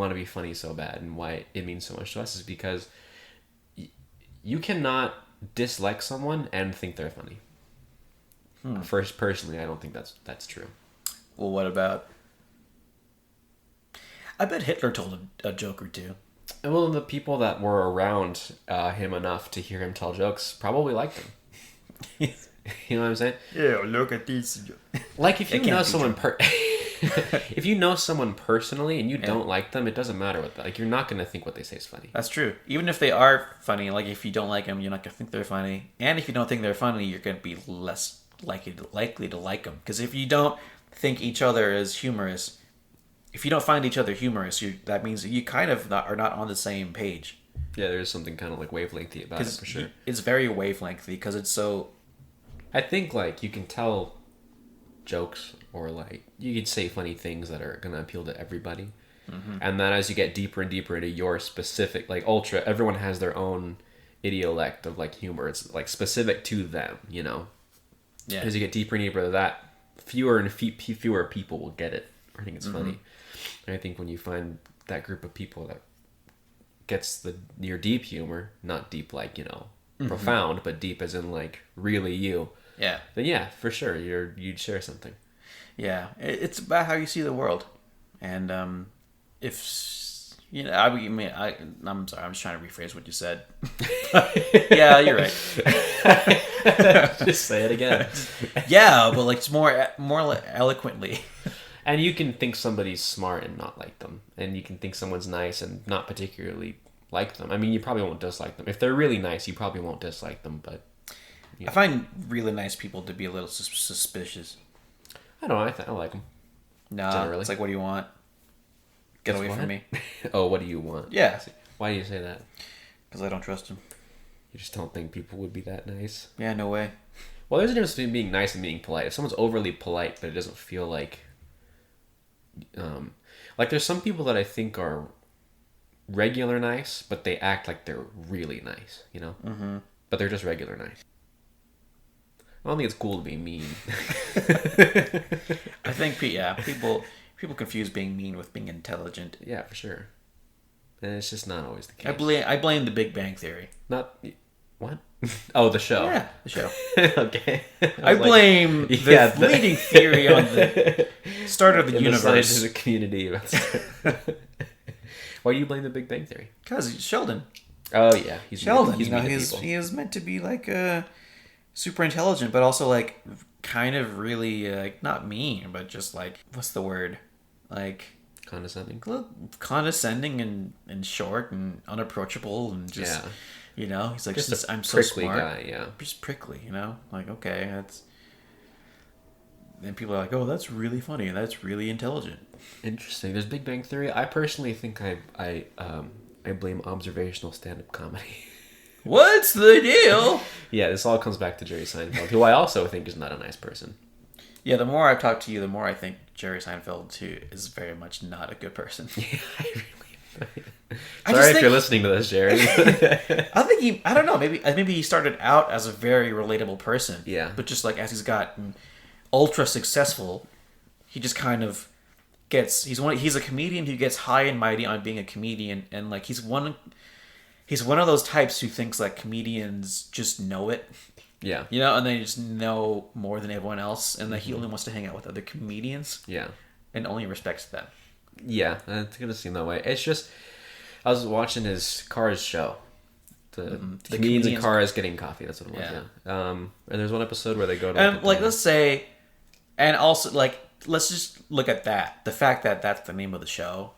to be funny so bad and why it means so much to us is because you cannot dislike someone and think they're funny. First, personally, I don't think that's true. Well, what about? I bet Hitler told a joke or two. Well, the people that were around him enough to hear him tell jokes probably liked him. You know what I'm saying? Yeah, look at these. Like if you know someone if you know someone personally and you don't like them, it doesn't matter what like you're not going to think what they say is funny. That's true. Even if they are funny, like if you don't like them, you're not going to think they're funny. And if you don't think they're funny, you're going to be less likely to like them. Because if you don't think each other is humorous, if you don't find each other humorous, that means that you kind of are not on the same page. Yeah, there's something kind of like wavelengthy about it for sure. It's very wavelengthy because it's so. I think like you can tell jokes or like you could say funny things that are gonna appeal to everybody, and then as you get deeper and deeper into your specific like everyone has their own idiolect of like humor. It's like specific to them, you know. Yeah. As you get deeper and deeper into that, fewer and fewer people will get it. I think it's funny. And I think when you find that group of people that gets your deep humor, not deep like, you know, profound, but deep as in like really you. Yeah. Then yeah, for sure, you'd share something. Yeah, it's about how you see the world, and if you know, I'm sorry, I'm just trying to rephrase what you said. Yeah, you're right. Just say it again. Yeah, but like it's more eloquently. And you can think somebody's smart and not like them. And you can think someone's nice and not particularly like them. I mean, you probably won't dislike them. If they're really nice, you probably won't dislike them, but... You know. I find really nice people to be a little suspicious. I don't know. I like them. No, generally. It's like, what do you want? Get away from me. Oh, what do you want? Yeah. Why do you say that? Because I don't trust them. You just don't think people would be that nice? Yeah, no way. Well, there's a difference between being nice and being polite. If someone's overly polite, but it doesn't feel like... like there's some people that I think are regular nice, but they act like they're really nice, you know? Mm-hmm. But they're just regular nice. I don't think it's cool to be mean. I think, people confuse being mean with being intelligent. Yeah, for sure. And it's just not always the case. I blame the Big Bang Theory. What? Oh, the show. Yeah, the show. Okay. I blame the leading theory on the start of the universe. The scientific community. Why do you blame the Big Bang Theory? Because Sheldon. Oh yeah, he's Sheldon. He is meant to be like super intelligent, but also like kind of really like not mean, but just like what's the word? Like condescending. Condescending and short and unapproachable and just You know, he's like, Just since a I'm so prickly smart, guy, yeah. just prickly. You know, like okay, that's. And people are like, oh, that's really funny. That's really intelligent. Interesting. There's Big Bang Theory. I personally think I blame observational stand-up comedy. What's the deal? Yeah, this all comes back to Jerry Seinfeld, who I also think is not a nice person. Yeah, the more I've talked to you, the more I think Jerry Seinfeld too is very much not a good person. Yeah, I really. I Sorry just if think- you're listening to this, Jerry. I think I don't know, maybe he started out as a very relatable person. Yeah. But just like as he's gotten ultra successful, he just kind of he's a comedian who gets high and mighty on being a comedian, and like he's one of those types who thinks like comedians just know it. Yeah. You know, and they just know more than everyone else, and that he only wants to hang out with other comedians. Yeah. And only respects them. Yeah, it's gonna seem that way. It's just I was watching his Cars show. The comedians in Cars getting coffee. That's what it was. Yeah. And there's one episode where they go to Like let's say, and also like let's just look at that. The fact that that's the name of the show.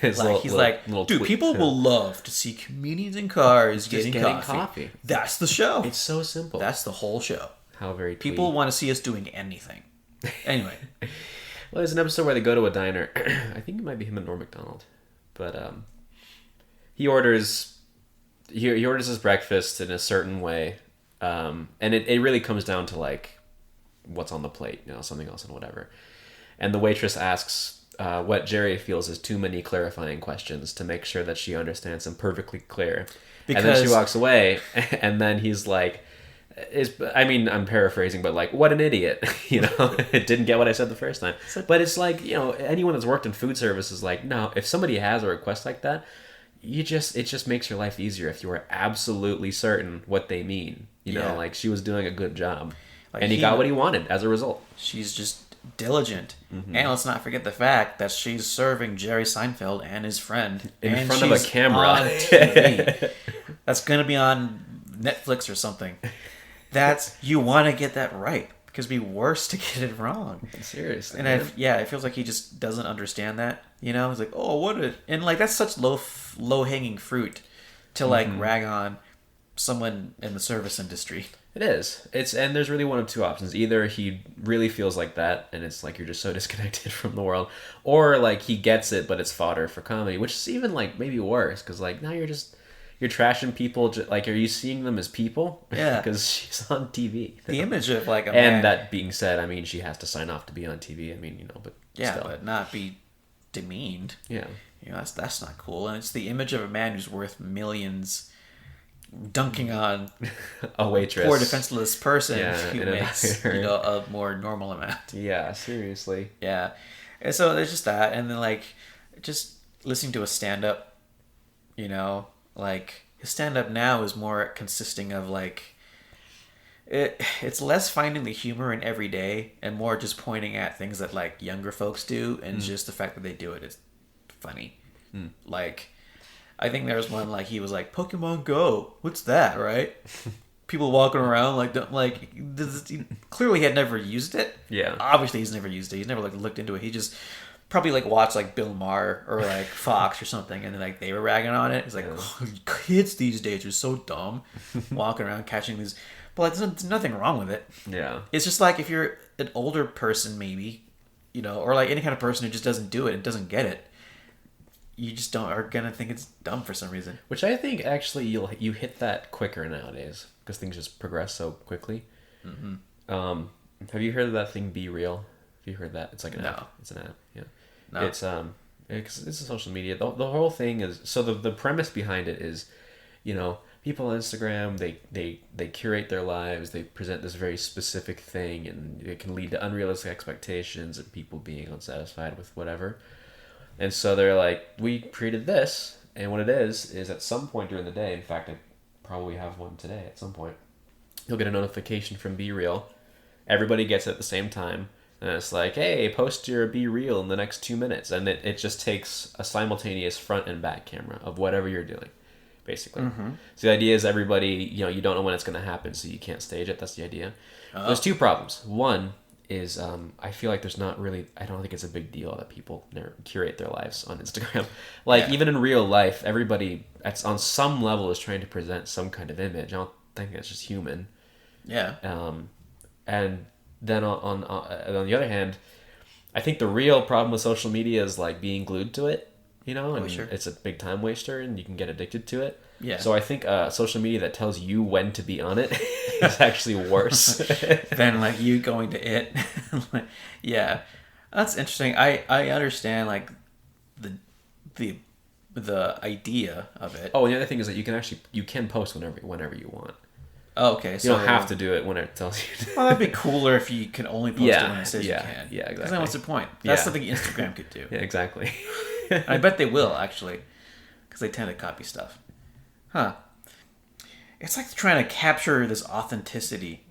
Like he's like, dude, people will love to see comedians in cars getting coffee. That's the show. It's so simple. That's the whole show. How very People want to see us doing anything. Anyway. Well, there's an episode where they go to a diner. I think it might be him and Norm Macdonald, but he orders his breakfast in a certain way, and it really comes down to like what's on the plate, you know, something else and whatever. And the waitress asks what Jerry feels is too many clarifying questions to make sure that she understands them perfectly clear. And then she walks away, and then he's like, I'm paraphrasing, but like, what an idiot, you know, didn't get what I said the first time. But it's like, you know, anyone that's worked in food service is like, no, if somebody has a request like that, it just makes your life easier if you are absolutely certain what they mean. You know, like she was doing a good job, like and he got what he wanted as a result. She's just diligent. And let's not forget the fact that she's serving Jerry Seinfeld and his friend in front of a camera on TV. That's gonna be on Netflix or something. You want to get that right, because it'd be worse to get it wrong. Seriously. And it feels like he just doesn't understand that. You know, he's like, oh, and like that's such low hanging fruit to like rag on someone in the service industry. It is. And there's really one of two options. Either he really feels like that, and it's like you're just so disconnected from the world, or like he gets it, but it's fodder for comedy, which is even like maybe worse, because like now you're trashing people. Like, are you seeing them as people? Yeah, because she's on TV. The image of like a man. And that being said, I mean, she has to sign off to be on TV. I mean, you know, but yeah, still. but not be demeaned. Yeah, you know, that's not cool. And it's the image of a man who's worth millions dunking on a waitress, poor defenseless person who makes a more normal amount. Yeah, seriously. Yeah, and so there's just that, and then like just listening to a stand-up, you know, like his stand-up now is more consisting of like it's less finding the humor in every day and more just pointing at things that like younger folks do, and just the fact that they do it is funny. Like, I think there was one like he was like, Pokemon Go, what's that, right? People walking around clearly he had never used it. Yeah, obviously he's never used it. He's never like looked into it. He just probably like watched like Bill Maher or like Fox or something, and then like they were ragging on it. It's like, oh, kids these days are so dumb, walking around catching these. But like, there's nothing wrong with it. Yeah, it's just like if you're an older person, maybe, you know, or like any kind of person who just doesn't do it and doesn't get it, you just are gonna think it's dumb for some reason. Which I think actually you hit that quicker nowadays because things just progress so quickly. Have you heard of that thing Be Real? Have you heard that? It's like an app. It's an app. Yeah. No. It's a social media. The whole thing is, so the premise behind it is, you know, people on Instagram, they curate their lives, they present this very specific thing, and it can lead to unrealistic expectations and people being unsatisfied with whatever. And so they're like, we created this, and what it is at some point during the day, in fact, I probably have one today at some point, you'll get a notification from Be Real. Everybody gets it at the same time. And it's like, hey, post your Be Real in the next 2 minutes. And it just takes a simultaneous front and back camera of whatever you're doing, basically. So the idea is everybody, you know, you don't know when it's going to happen, so you can't stage it. That's the idea. There's two problems. One, is I feel like there's not really, I don't think it's a big deal that people curate their lives on Instagram. Like, even in real life, everybody on some level is trying to present some kind of image. I don't think it's just human. Yeah. And then on the other hand, I think the real problem with social media is like being glued to it, and sure. it's a big time waster and you can get addicted to it. Yeah. So I think social media that tells you when to be on it is actually worse than like you going to it. Yeah, that's interesting. I understand like the idea of it. Oh, and the other thing is that you can post whenever you want. Oh, okay. You don't have to do it when it tells you to. Well, that'd be cooler if you can only post it when it says you can. Yeah, exactly. Because then what's the point? That's something Instagram could do. Yeah, exactly. I bet they will, actually. Because they tend to copy stuff. Huh. It's like trying to capture this authenticity,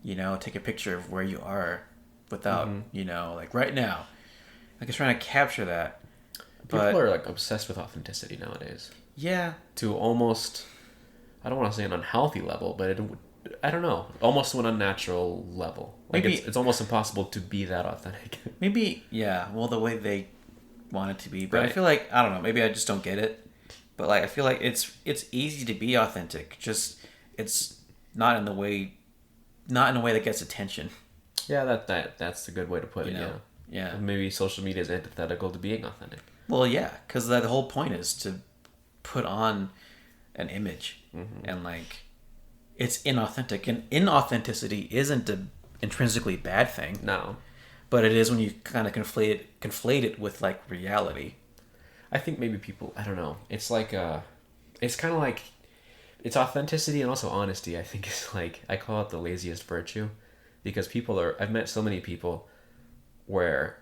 take a picture of where you are without, like right now. Like it's trying to capture that. People are like obsessed with authenticity nowadays. Yeah. To almost, I don't want to say an unhealthy level, but I don't know, almost to an unnatural level. Like Maybe it's almost impossible to be that authentic. Maybe, yeah. Well, the way they want it to be, but Right. I feel like I don't know. Maybe I just don't get it. But like I feel like it's easy to be authentic. Just it's not in the way that gets attention. Yeah, that's a good way to put it. Yeah. Maybe social media is antithetical to being authentic. Well, yeah, because the whole point is to put on an image, and like it's inauthentic, and inauthenticity isn't an intrinsically bad thing. No, but it is when you kind of conflate it with like reality. I think maybe people, I don't know. It's like it's kind of like, it's authenticity and also honesty. I think is like, I call it the laziest virtue, because I've met so many people where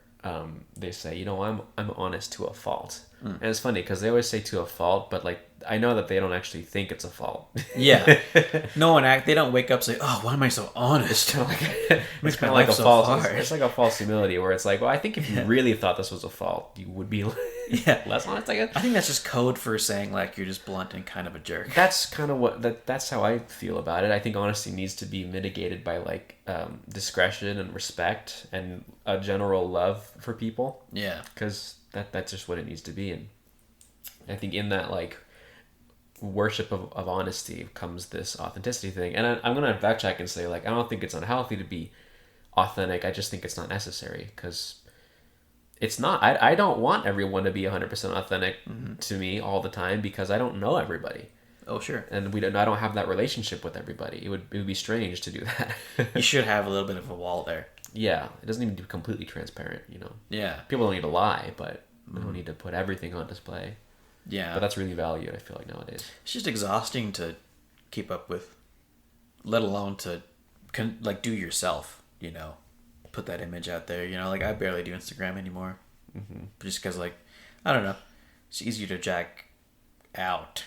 they say, I'm honest to a fault. And it's funny because they always say to a fault, but like I know that they don't actually think it's a fault. Yeah, they don't wake up and say, "Oh, why am I so honest?" It's kind of like a false. It's like a false humility where it's like, well, I think if you really thought this was a fault, you would be less honest. I guess. I think that's just code for saying like you're just blunt and kind of a jerk. That's kind of that's how I feel about it. I think honesty needs to be mitigated by like discretion and respect and a general love for people. Yeah, because that's just what it needs to be. And I think in that like worship of honesty comes this authenticity thing. And I'm gonna backtrack and say like I don't think it's unhealthy to be authentic. I just think it's not necessary because it's not. I don't want everyone to be 100% authentic to me all the time because I don't know everybody. Oh sure. And I don't have that relationship with everybody. It would be strange to do that. You should have a little bit of a wall there. Yeah, it doesn't need to be completely transparent. Yeah. People don't need to lie, but they don't need to put everything on display. Yeah. But that's really valued, I feel like, nowadays. It's just exhausting to keep up with, let alone to do yourself, put that image out there. Like I barely do Instagram anymore. Just because like, I don't know, it's easier to jack out.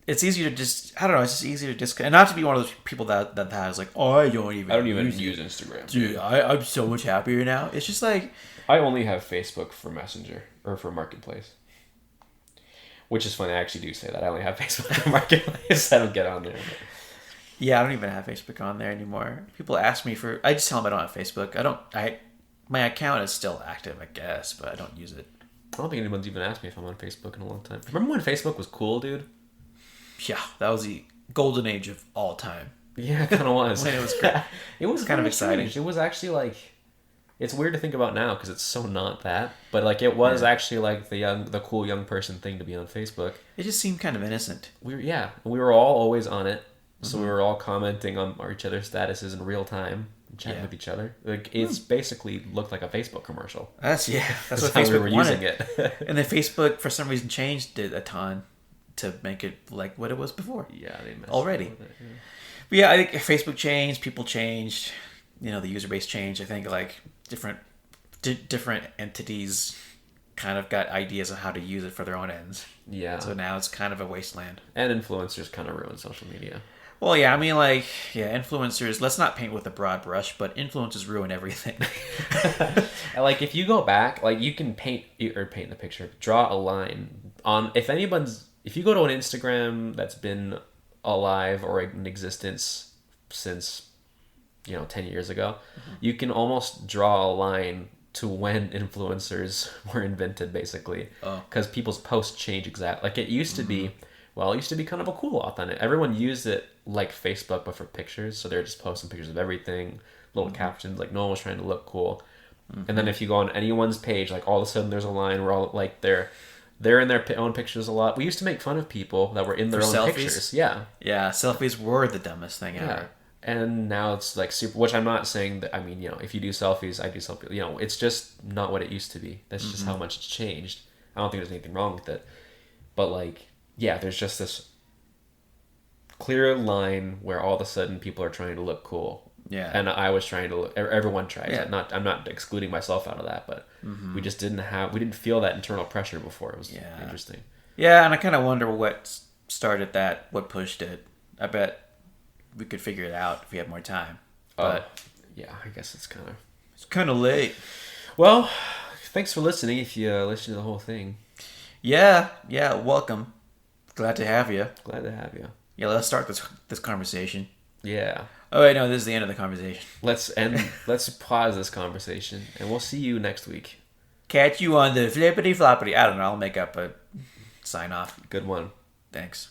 It's easier to just, I don't know, it's just easier to disconnect. And not to be one of those people that has like, oh, I don't even use Instagram. Dude, I'm so much happier now. It's just like... I only have Facebook for Messenger, or for Marketplace. Which is funny, I actually do say that. I only have Facebook for Marketplace. I don't get on there. Yeah, I don't even have Facebook on there anymore. People ask me for... I just tell them I don't have Facebook. My account is still active, I guess, but I don't use it. I don't think anyone's even asked me if I'm on Facebook in a long time. Remember when Facebook was cool, dude? Yeah, that was the golden age of all time. Yeah, it kind of was. It was great. It was kind of exciting. Strange. It was actually like, it's weird to think about now because it's so not that, but like it was actually like the cool young person thing to be on Facebook. It just seemed kind of innocent. We were all always on it, so we were all commenting on each other's statuses in real time, chatting with each other. Like it's basically looked like a Facebook commercial. That's what how Facebook we were wanted. using it. And then Facebook for some reason changed it a ton to make it like what it was before. Yeah, they messed already. up with it, yeah. But yeah, I think Facebook changed, people changed, the user base changed. I think like different entities kind of got ideas on how to use it for their own ends. Yeah. So now it's kind of a wasteland. And influencers kind of ruin social media. Well, yeah, I mean, like, influencers, let's not paint with a broad brush, but influencers ruin everything. Like, if you go back, like, you can paint the picture, draw a line on, if you go to an Instagram that's been alive or in existence since 10 years ago, you can almost draw a line to when influencers were invented, basically, because people's posts change exactly. Like it used to be, well, it used to be kind of a cool auth on it. Everyone used it like Facebook, but for pictures. So they're just posting pictures of everything, little captions. Like no one was trying to look cool. And then if you go on anyone's page, like all of a sudden there's a line where all like they're in their own pictures a lot. We used to make fun of people that were in their own selfies? pictures. Yeah. Yeah, selfies were the dumbest thing Yeah. ever. And now it's like super, which I'm not saying that, I mean, if you do selfies, I do selfies, it's just not what it used to be. That's just how much it's changed. I don't think there's anything wrong with it. But like, yeah, there's just this clear line where all of a sudden people are trying to look cool. Yeah. And I was trying to look, everyone tries Yeah. it. I'm not excluding myself out of that, but we just we didn't feel that internal pressure before. It was interesting. Yeah, and I kind of wonder what started that, what pushed it. I bet we could figure it out if we had more time. But yeah, I guess it's kind of late. Well, thanks for listening. If you listen to the whole thing, Yeah, welcome. Glad to have you. glad to have you. Yeah, let's start this conversation. Yeah. Oh wait, no, this is the end of the conversation. Let's pause this conversation, and we'll see you next week. Catch you on the flippity floppity. I don't know. I'll make up a sign off. Good one. Thanks.